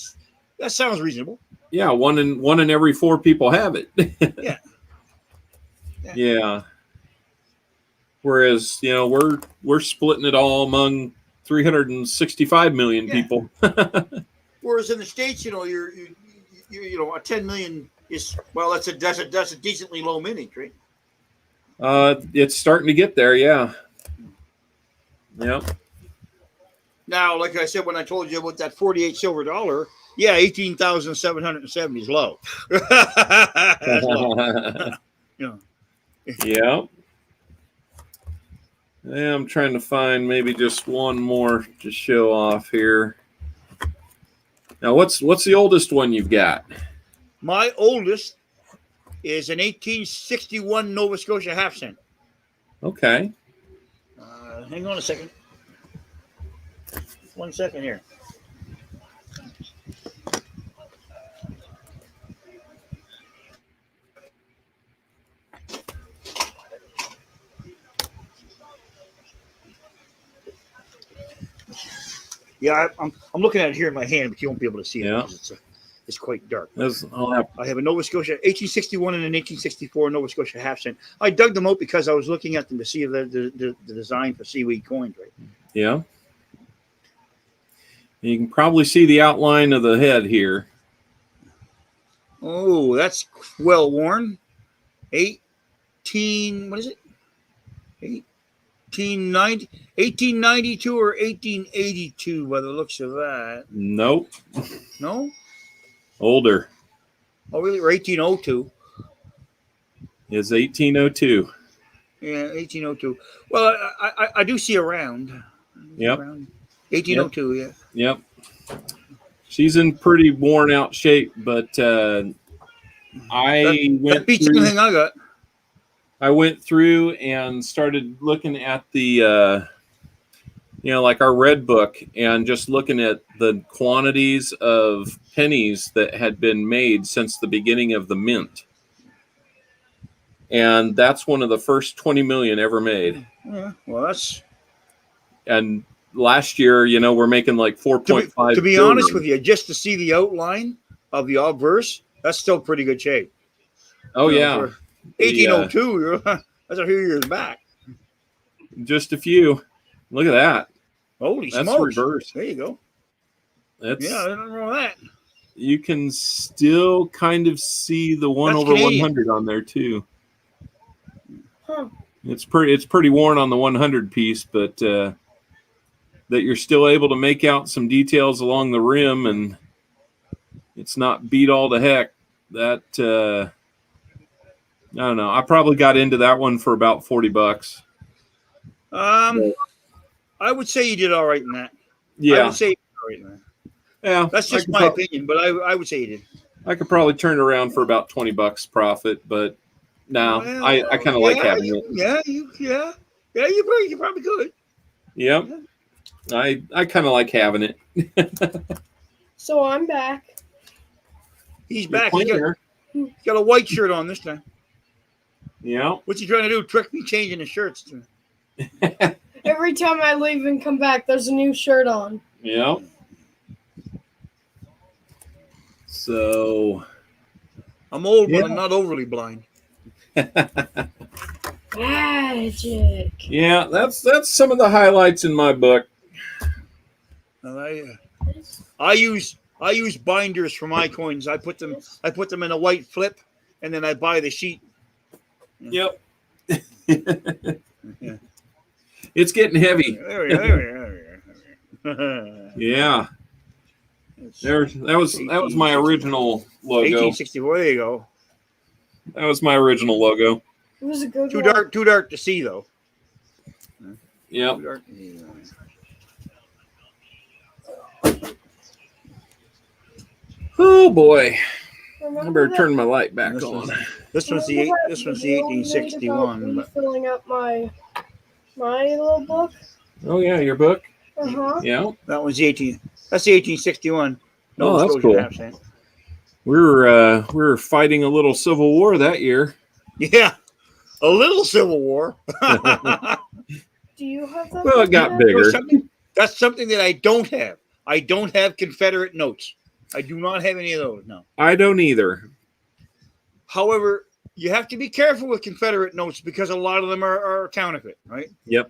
sounds reasonable. yeah, one in every 4 people have it. Yeah. Yeah. Whereas, you know, we're splitting it all among 365 million people. Whereas in the States, you know, you know, a 10 million is, well, that's a decently low mintage, right? It's starting to get there, yeah. Yep. Now, like I said, when I told you about that 48 silver dollar, yeah, 18,770 is low. That's low. You know. Yeah. Yeah, I'm trying to find maybe just one more to show off here. Now, what's the oldest one you've got? My oldest is an 1861 Nova Scotia half cent. Okay. Hang on a second. 1 second here. Yeah, I'm looking at it here in my hand, but you won't be able to see it because it's quite dark. I have a Nova Scotia 1861 and an 1864 Nova Scotia half cent. I dug them out because I was looking at them to see the design for seaweed coins, right? Yeah. You can probably see the outline of the head here. Oh, that's well worn. 18, what is it? 1892 or 1882 by the looks of that. Nope. No? Older. Oh, really? Or 1802. Is 1802. Yeah, 1802. Well, I do see a round. Yep. 1802, yeah. Yep. She's in pretty worn out shape, but I that beats anything I got. I went through and started looking at the, you know, like our red book and just looking at the quantities of pennies that had been made since the beginning of the mint. And that's one of the first 20 million ever made. Yeah, well, that's... And last year, you know, we're making like 4.5 To be honest with you, just to see the outline of the obverse, that's still pretty good shape. Oh, yeah. 1802, that's a few years back. Just a few. Look at that. Holy That's smokes. reverse. There you go. That's, yeah, I don't know that. You can still kind of see the 1/100 on there too. Huh. It's pretty worn on the 100 piece, but that you're still able to make out some details along the rim, and it's not beat all to heck. That I don't know. I probably got into that one for about $40. I would say you did all right in that. Yeah. I would say you did all right in that. Yeah. That's just my opinion, but I would say you did. I could probably turn it around for about $20 profit, but no, well, I kind of like having it. You probably could. Yep. I kind of like having it. So I'm back. He's back. He's got a white shirt on this time. Yeah. What's he trying to do? Trick me changing his shirts. Every time I leave and come back, there's a new shirt on. Yeah. So I'm old, but I'm not overly blind. Magic. Yeah, that's some of the highlights in my book. I use binders for my coins. I put them in a white flip, and then I buy the sheet. Yep. It's getting heavy. There we are. Yeah. That was my original logo. 1864. There you go. That was my original logo. It was a good Too one. dark to see though. Yep. Oh boy. I better turn my light back on. This one's the 1861. But filling up my little book. Oh yeah, your book. Yeah. That one's the 18. That's the 1861. Oh, that's cool. We were fighting a little civil war that year. Yeah, a little civil war. Do you have that? Well, it got bigger. That's something that I don't have. I don't have Confederate notes. I do not have any of those. No, I don't either. However, you have to be careful with Confederate notes because a lot of them are counterfeit, right? Yep.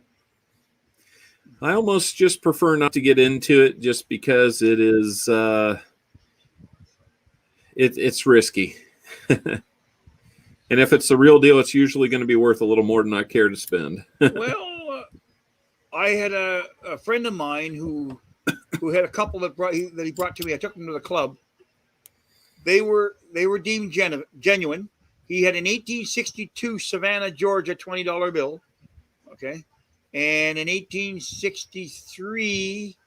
I almost just prefer not to get into it just because it is it's risky. And if it's the real deal, it's usually going to be worth a little more than I care to spend. Well, I had a friend of mine who had a couple that he brought to me. I took them to the club. They were deemed genuine. He had an 1862 Savannah, Georgia $20 bill, okay, and an 1863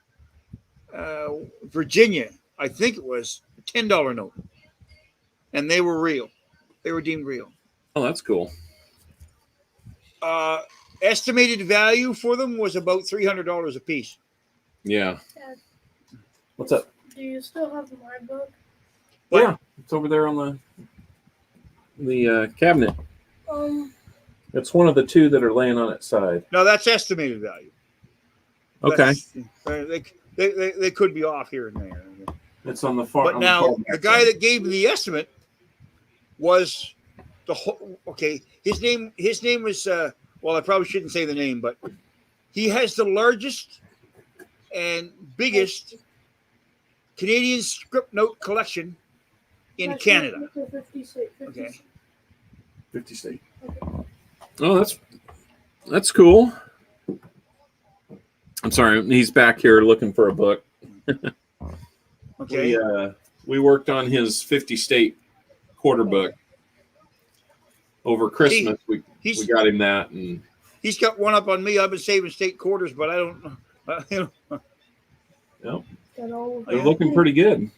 Virginia, I think it was a $10 note, and they were real. They were deemed real. Oh, that's cool. Estimated value for them was about $300 a piece. Yeah. Dad, What's up? do you still have my book? What? Yeah, it's over there on the cabinet. It's one of the two that are laying on its side. No, that's estimated value. Okay. They could be off here and there. It's on the far. But now the guy that gave me the estimate was the whole. Okay, his name was. Well, I probably shouldn't say the name, but he has the largest and biggest Canadian script note collection in Canada. 50 state. Okay. 50 state. Okay. Oh, that's cool. I'm sorry, he's back here looking for a book. Okay. We worked on his 50 state quarter book over Christmas. We got him that, and he's got one up on me. I've been saving state quarters, but I don't know. Yep. They're looking pretty good.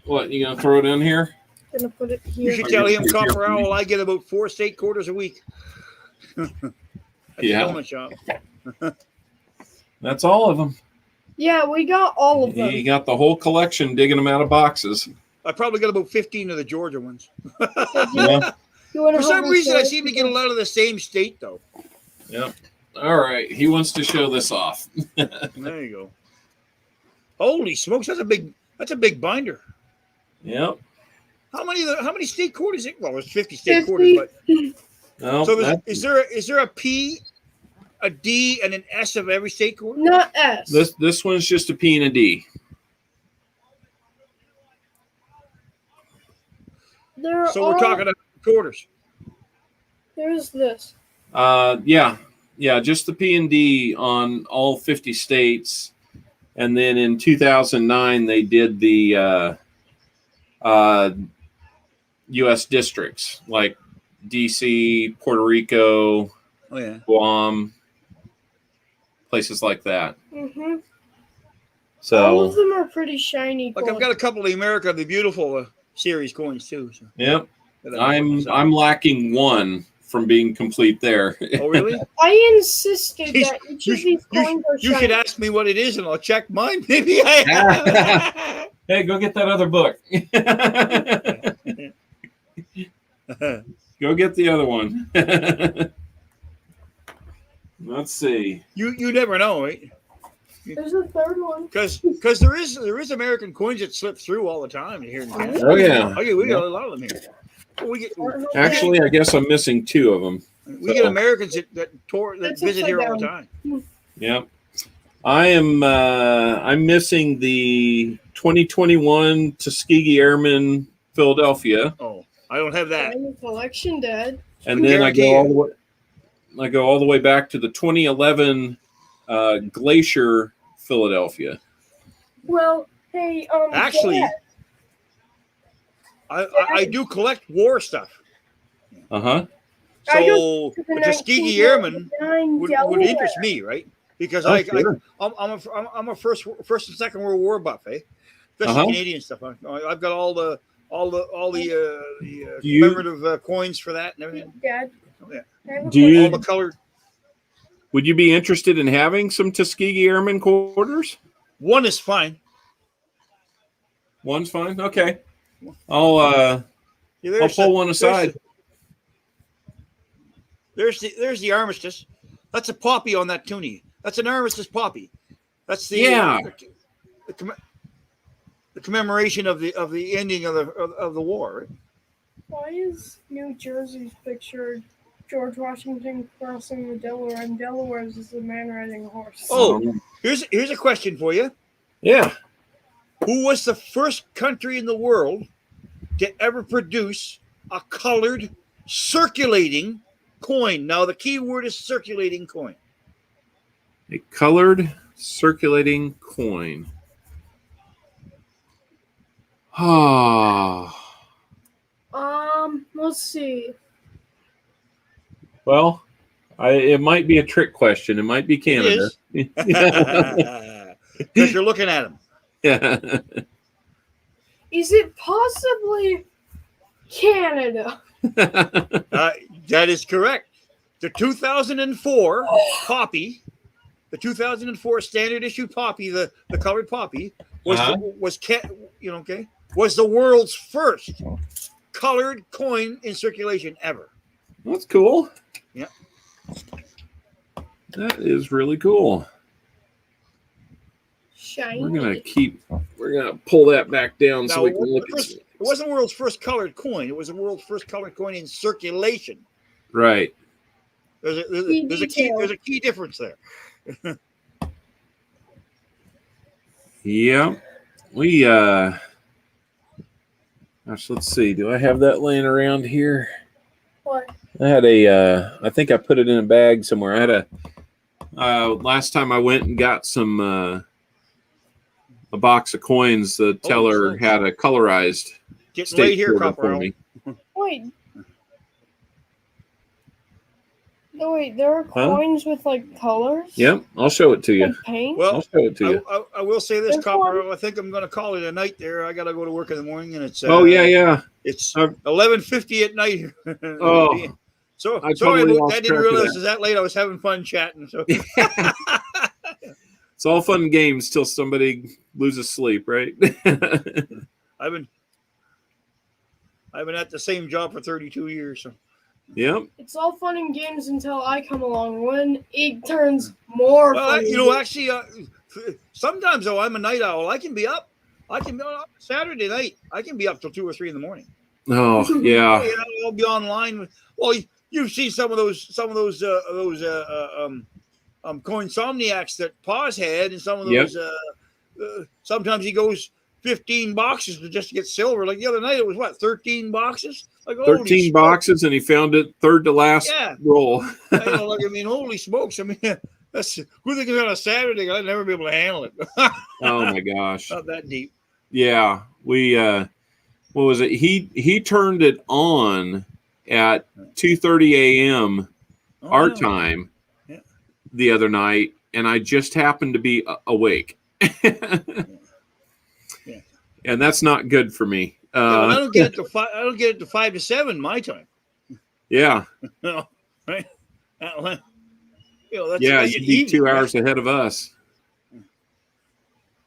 What, you gonna throw it in here? Gonna put it here. You should tell him, Copper Owl, I get about 4 state quarters a week. Yeah. Shop. That's all of them. Yeah, we got all of them. You got the whole collection, digging them out of boxes. I probably got about 15 of the Georgia ones. Yeah. For some reason, I seem to get a lot of the same state, though. Yep. All right. He wants to show this off. There you go. Holy smokes, that's a big binder. Yep. How many state quarters? Well, it's 50 state quarters, but no, so is there a P, a D, and an S of every state quarter? Not S. This one's just a P and a D. So we're talking about quarters. There's this. Yeah, just the P and D on all 50 states, and then in 2009 they did the U.S. districts like D.C., Puerto Rico, Guam, places like that. Mm-hmm. So all of them are pretty shiny. Like I've got a couple of the America the Beautiful series coins too. So. Yep. I'm lacking one from being complete there. Oh, really? I insisted that each of these coins are shiny. You should ask me what it is, and I'll check mine. Maybe I have. Hey, go get that other book. Go get the other one. Let's see. You never know, right? There's a third one. Because there is American coins that slip through all the time here in Canada. Oh yeah. Okay, we got a lot of them here. Actually, I guess I'm missing 2 of them. We get Americans that visit here all the time. Yep. I'm missing the 2021 Tuskegee Airmen Philadelphia. Oh, I don't have that. Collection, Dad. And then I go all the way back to the 2011 Glacier Philadelphia. Well, hey, actually, Dad. I do collect war stuff. Uh-huh. So to the the Tuskegee Airmen 1999 would Delaware. interest me, right? Because Sure. I'm a first and Second World War buff, eh? Especially Canadian stuff. I've got all the Do you commemorative coins for that and everything. Dad, Yeah. I have a Do you- question. All the colored. would you be interested in having some Tuskegee Airmen quarters? One is fine. One's fine. Okay. I'll Yeah, I'll pull one aside. There's the armistice. That's a poppy on that toonie. That's an armistice poppy. That's the the commemoration of the ending of the war. Right? Why is New Jersey's picture George Washington crossing the Delaware, and Delaware's is the man riding a horse? Oh, here's a question for you. Yeah. Who was the first country in the world to ever produce a colored circulating coin? Now the key word is circulating coin. A colored circulating coin. Ah. Let's see. Well, it might be a trick question. It might be Canada. Because you're looking at them. Yeah. Is it possibly Canada? That is correct. The 2004 poppy, the 2004 standard issue poppy, the colored poppy, was was the world's first colored coin in circulation ever. That's cool. Yeah. That is really cool. Shiny. We're gonna pull that back down Now, so we can look at it wasn't the world's first colored coin. It was the world's first colored coin in circulation. Right. There's a key difference there. Yeah. We gosh, let's see. Do I have that laying around here? What? I had I think I put it in a bag somewhere. I had last time I went and got some a box of coins, the teller had a colorized Getting late here, quarter for Copper. me. Wait. No, wait, there are coins with like colors? Yep, I'll show it to you. Like paint? Well, I'll show it to you. I will say this, There's Copper. one. I think I'm going to call it a night there. I got to go to work in the morning, and it's Yeah. It's 11:50 at night here. Oh, so I sorry, totally I lost didn't track of realize that. it was that late. I was having fun chatting. So It's all fun and games till somebody loses sleep, right? I've been at the same job for 32 years. So Yep. It's all fun and games until I come along when it turns more well, fun. actually, sometimes though I'm a night owl. I can be up. Saturday night. I can be up till 2 or 3 in the morning. Oh, yeah. I'll be online. Well, you've seen some of those coinsomniacs that Paws had, and some of those. Sometimes he goes 15 boxes just to get silver. Like the other night, it was what 13 boxes. Like 13 boxes, and he found it third to last roll. Holy smokes! I mean, that's who thinks on a Saturday? I'd never be able to handle it. Oh my gosh! Not that deep. Yeah, we. What was it? He turned it on at 2:30 a.m. our time the other night, and I just happened to be awake. And that's not good for me. I don't get it to 5. I don't get it to 5 to 7 my time. Yeah. Right. That's you'd be 2 hours ahead of us.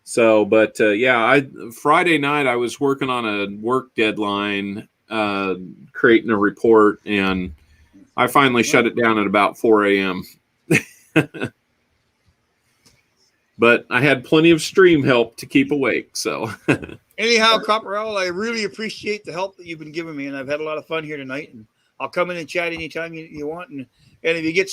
So, but Friday night I was working on a work deadline, creating a report, and I finally shut it down at about 4 a.m. But I had plenty of stream help to keep awake. So, anyhow, Copperell, I really appreciate the help that you've been giving me, and I've had a lot of fun here tonight. And I'll come in and chat anytime you want. And if you get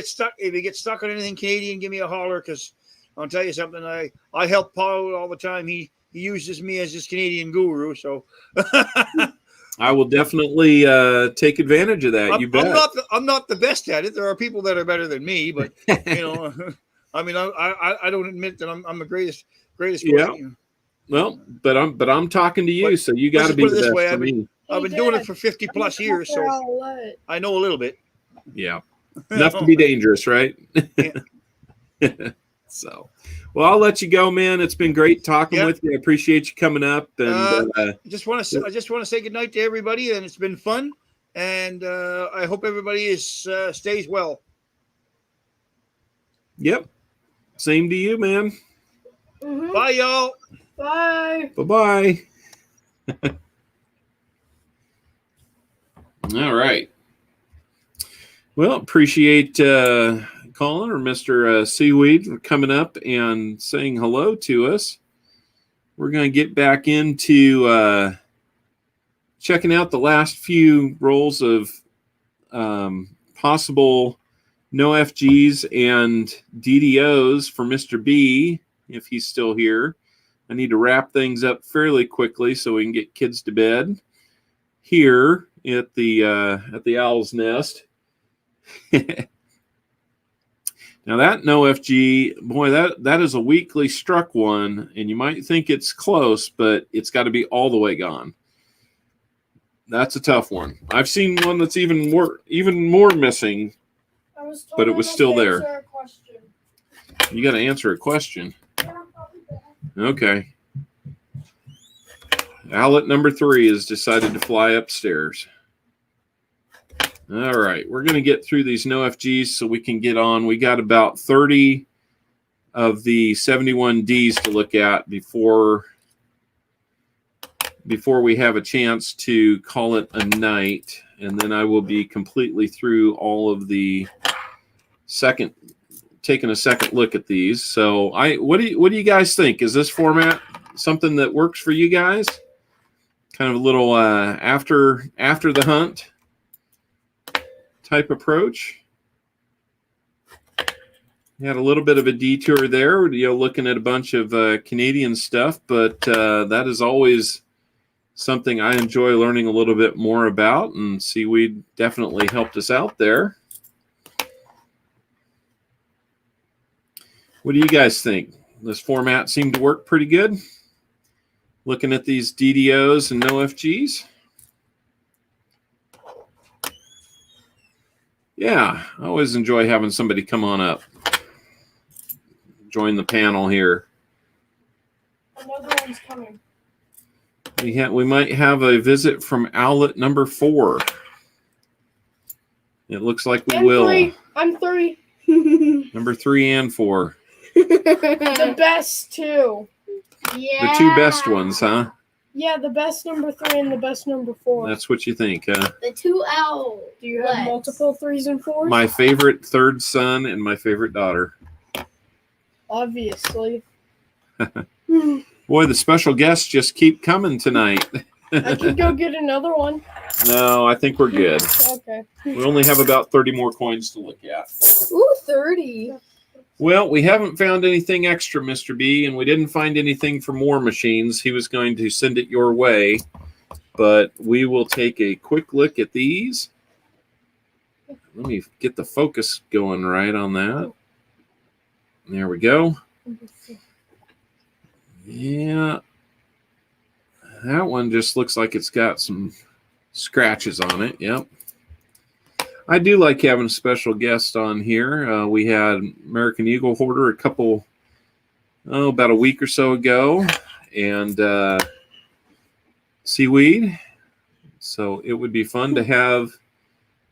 stuck on anything Canadian, give me a holler, because I'll tell you something. I help Paul all the time. He uses me as his Canadian guru. So I will definitely take advantage of that. You bet. I'm not the best at it. There are people that are better than me, but I mean, I don't admit that I'm the greatest. Yeah. Well, but I'm talking to you, so you got to be the best for me. I've been doing it for 50 plus years, so Owlette. I know a little bit. Yeah. Enough to be dangerous, right? Yeah. So, well, I'll let you go, man. It's been great talking Yeah. with you. I appreciate you coming up. And I just want to say good night to everybody, and it's been fun. And I hope everybody stays well. yep. Same to you, man. Mhm. Bye, y'all. Bye. Bye-bye. All right. Well, appreciate Colin or Mr. Seaweed for coming up and saying hello to us. We're going to get back into checking out the last few rolls of possible no FGs and DDOs for Mr. B, if he's still here. I need to wrap things up fairly quickly so we can get kids to bed here at the Owl's Nest. Now that no FG, boy, that is a weakly struck one, and you might think it's close, but it's got to be all the way gone. That's a tough one. I've seen one that's even more missing, but it was still there. You got to answer a question. Okay. Owlet number 3 has decided to fly upstairs. All right, we're going to get through these no FGs so we can get on. We got about 30 of the 71 Ds to look at before we have a chance to call it a night, and then I will be completely through all of the taking a second look at these. So what do you guys think? Is this format something that works for you guys? Kind of a little after the hunt type approach. We had a little bit of a detour there, looking at a bunch of Canadian stuff, but that is always something I enjoy learning a little bit more about, and Seaweed definitely helped us out there. What do you guys think? This format seemed to work pretty good. Looking at these DDOs and no FGs. Yeah, I always enjoy having somebody come on up. Join the panel here. Another one's coming. We might have a visit from Owlet number 4. It looks like we will. 3. I'm 3. Number 3 and 4. The best 2. The 2 best ones, huh? Yeah, the best number 3 and the best number 4. That's what you think, huh? The 2 owls. Do you have multiple 3s and 4s? My favorite third son and my favorite daughter. Obviously. Boy, the special guests just keep coming tonight. I can go get another one. No, I think we're good. Okay. We only have about 30 more coins to look at. Ooh, 30. Well, we haven't found anything extra, Mr. B, and we didn't find anything for WarMachines. He was going to send it your way, but we will take a quick look at these. Let me get the focus going right on that. There we go. Yeah. That one just looks like it's got some scratches on it. Yep. I do like having a special guest on here. We had American Eagle Hoarder about a week or so ago, and Seaweed. So it would be fun to have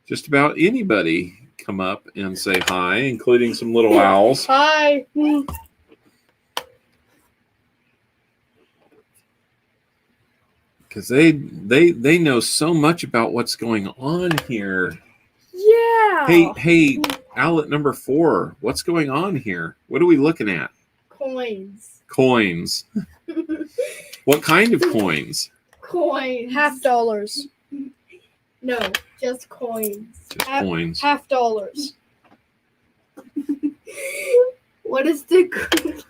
just about anybody come up and say hi, including some little owls. Hi. Because they know so much about what's going on here. Yeah. Hey, Owlet number 4, what's going on here? What are we looking at? Coins. Coins. What kind of coins? Coins. $50. No, just coins. Just coins. $50. What is the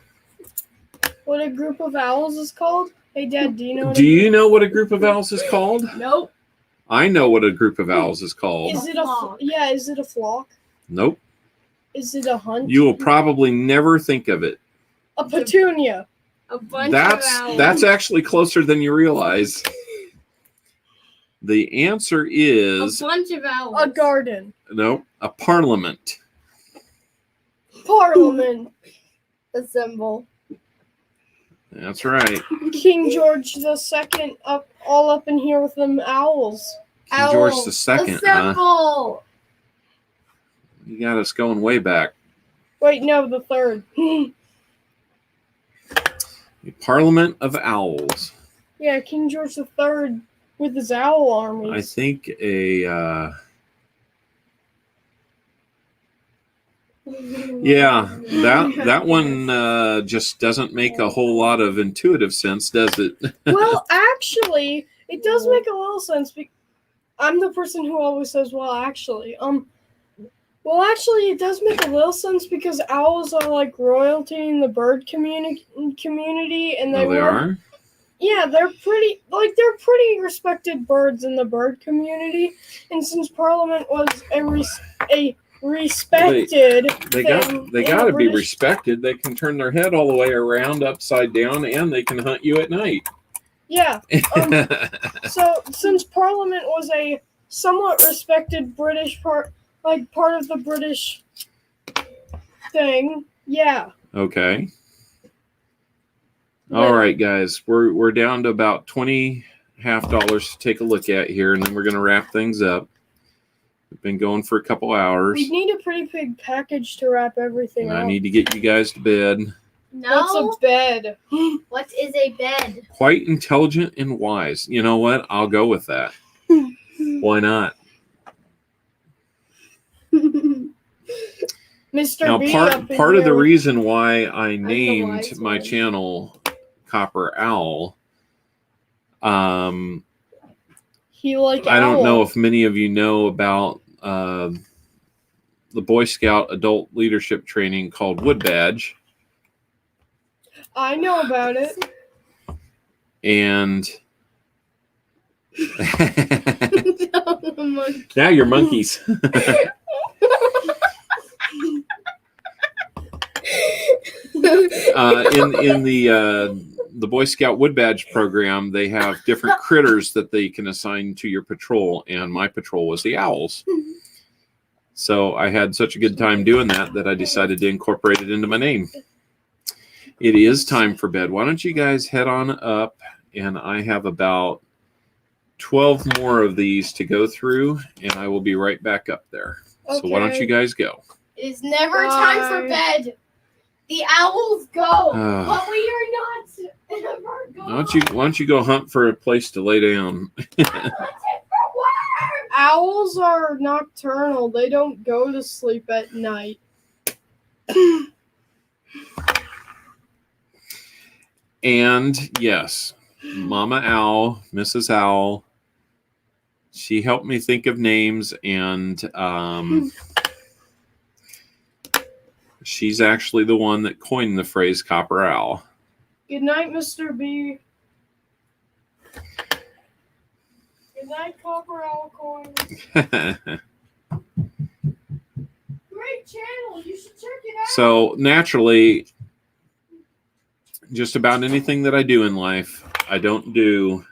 What a group of owls is called? Hey, Dad, do you know? Do you know what a group of owls is called? Nope. I know what a group of owls is called. Is it is it a flock? Nope. Is it a hunt? You will probably never think of it. A petunia. A bunch of owls. That's actually closer than you realize. The answer A is bunch of owls. A garden. no, a parliament. Parliament. Assemble. That's right. King George II all up in here with them owls. King George Owls. the Second, huh? Assemble. You got us going way back. Wait, no, the third. A parliament of owls. Yeah, King George III with his owl I armies. think yeah, that one just doesn't make a whole lot of intuitive sense, does it? Well, actually, it does make a little sense. I'm the person who always says, "Well, actually." Well, actually, it does make a little sense because owls are like royalty in the bird community, and Oh, they are? Yeah, they're pretty respected birds in the bird community, and since Parliament was a respected They thing got in to the be British- respected. They can turn their head all the way around upside down, and they can hunt you at night. Yeah. So since Parliament was a somewhat respected British part of the British thing, yeah. Okay. All right, guys. We're down to about $20 to take a look at here, and then we're gonna wrap things up. We've been going for a couple hours. We need a pretty big package to wrap everything And up. I need to get you guys to bed. No. What's a bed? What is a bed? Quite intelligent and wise. You know what? I'll go with that. Why not? Mr. Now, B part up in of the here. reason why I the named wise my one. channel Copper Owl, He like I don't owl. know if many of you know about the Boy Scout adult leadership training called Wood Badge. I know about it. And now you're monkeys. In the Boy Scout Wood Badge program, they have different critters that they can assign to your patrol, and my patrol was the owls. So I had such a good time doing that I decided to incorporate it into my name. It is time for bed. Why don't you guys head on up, and I have about 12 more of these to go through, and I will be right back up there. So why don't Okay. you guys go? It is never time for Bye. bed. The owls go, but we are not ever going. Why don't you go hunt for a place to lay down? Owls are nocturnal. They don't go to sleep at night. And yes, Mama Owl, Mrs. Owl, she helped me think of names, and she's actually the one that coined the phrase Copper Owl. Good night, Mr. B. Good night, Copper Owl Coins. Great channel. You should check it out. So naturally, just about anything that I do in life, I don't do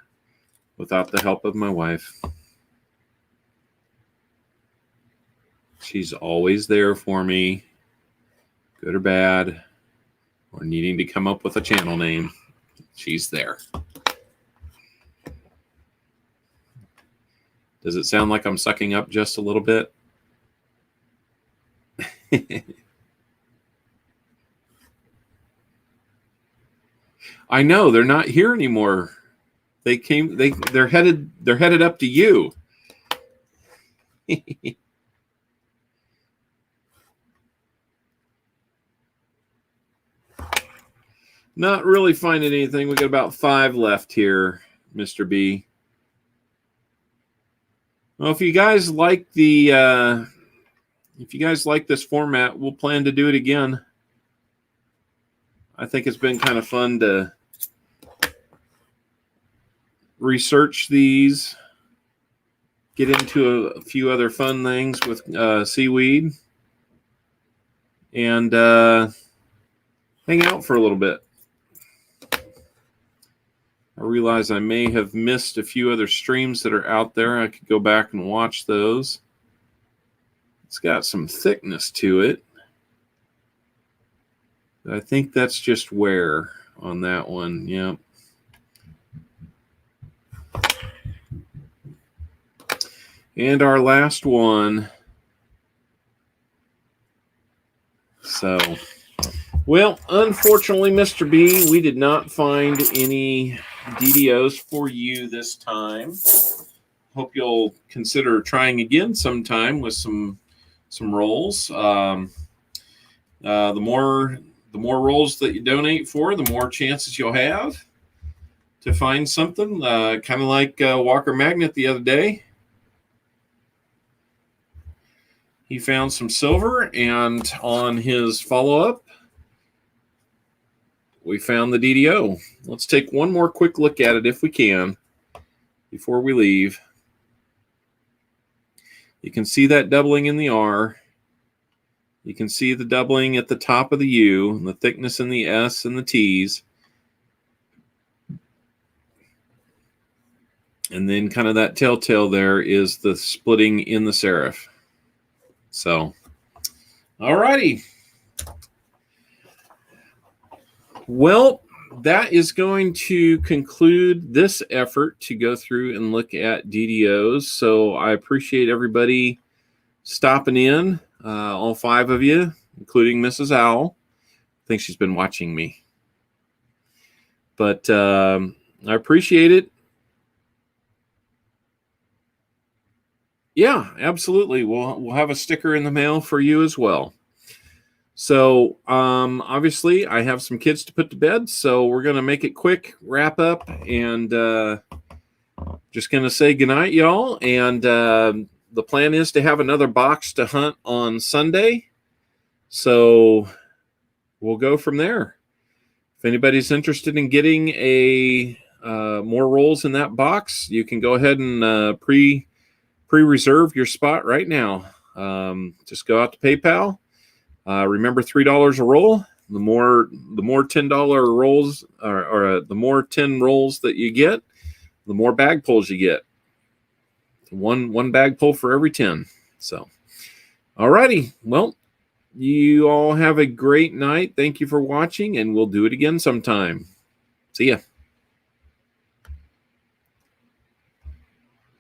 without the help of my wife. She's always there for me, good or bad, or needing to come up with a channel name. She's there. Does it sound like I'm sucking up just a little bit? I know they're not here anymore. They're headed up to you. Not really finding anything. We got about 5 left here, Mr. B. Well, if you guys like this format, we'll plan to do it again. I think it's been kind of fun to research these, get into a few other fun things with seaweed, and hang out for a little bit. I realize I may have missed a few other streams that are out there. I could go back and watch those. It's got some thickness to it. I think that's just wear on that one. Yep. And our last one. So, well, unfortunately, Mr. B, we did not find any DDOs for you this time. Hope you'll consider trying again sometime with some rolls. The more rolls that you donate for, the more chances you'll have to find something. Kind of like Walker Magnet the other day. He found some silver, and on his follow-up, we found the DDO. Let's take one more quick look at it if we can before we leave. You can see that doubling in the R. You can see the doubling at the top of the U, and the thickness in the S and the T's. And then kind of that telltale there is the splitting in the serif. So, all righty. Well, that is going to conclude this effort to go through and look at DDOs. So I appreciate everybody stopping in, all 5 of you, including Mrs. Owl. I think she's been watching me. But I appreciate it. Yeah, absolutely. We'll have a sticker in the mail for you as well. So obviously I have some kids to put to bed, so we're going to make it quick, wrap up, and just going to say goodnight, y'all. And the plan is to have another box to hunt on Sunday. So we'll go from there. If anybody's interested in getting a more rolls in that box, you can go ahead and pre-reserve your spot right now. Just go out to PayPal. Remember $3 a roll. The more $10 rolls, or the more 10 rolls that you get, the more bag pulls you get. One bag pull for every 10. So, alrighty. Well, you all have a great night. Thank you for watching, and we'll do it again sometime. See ya.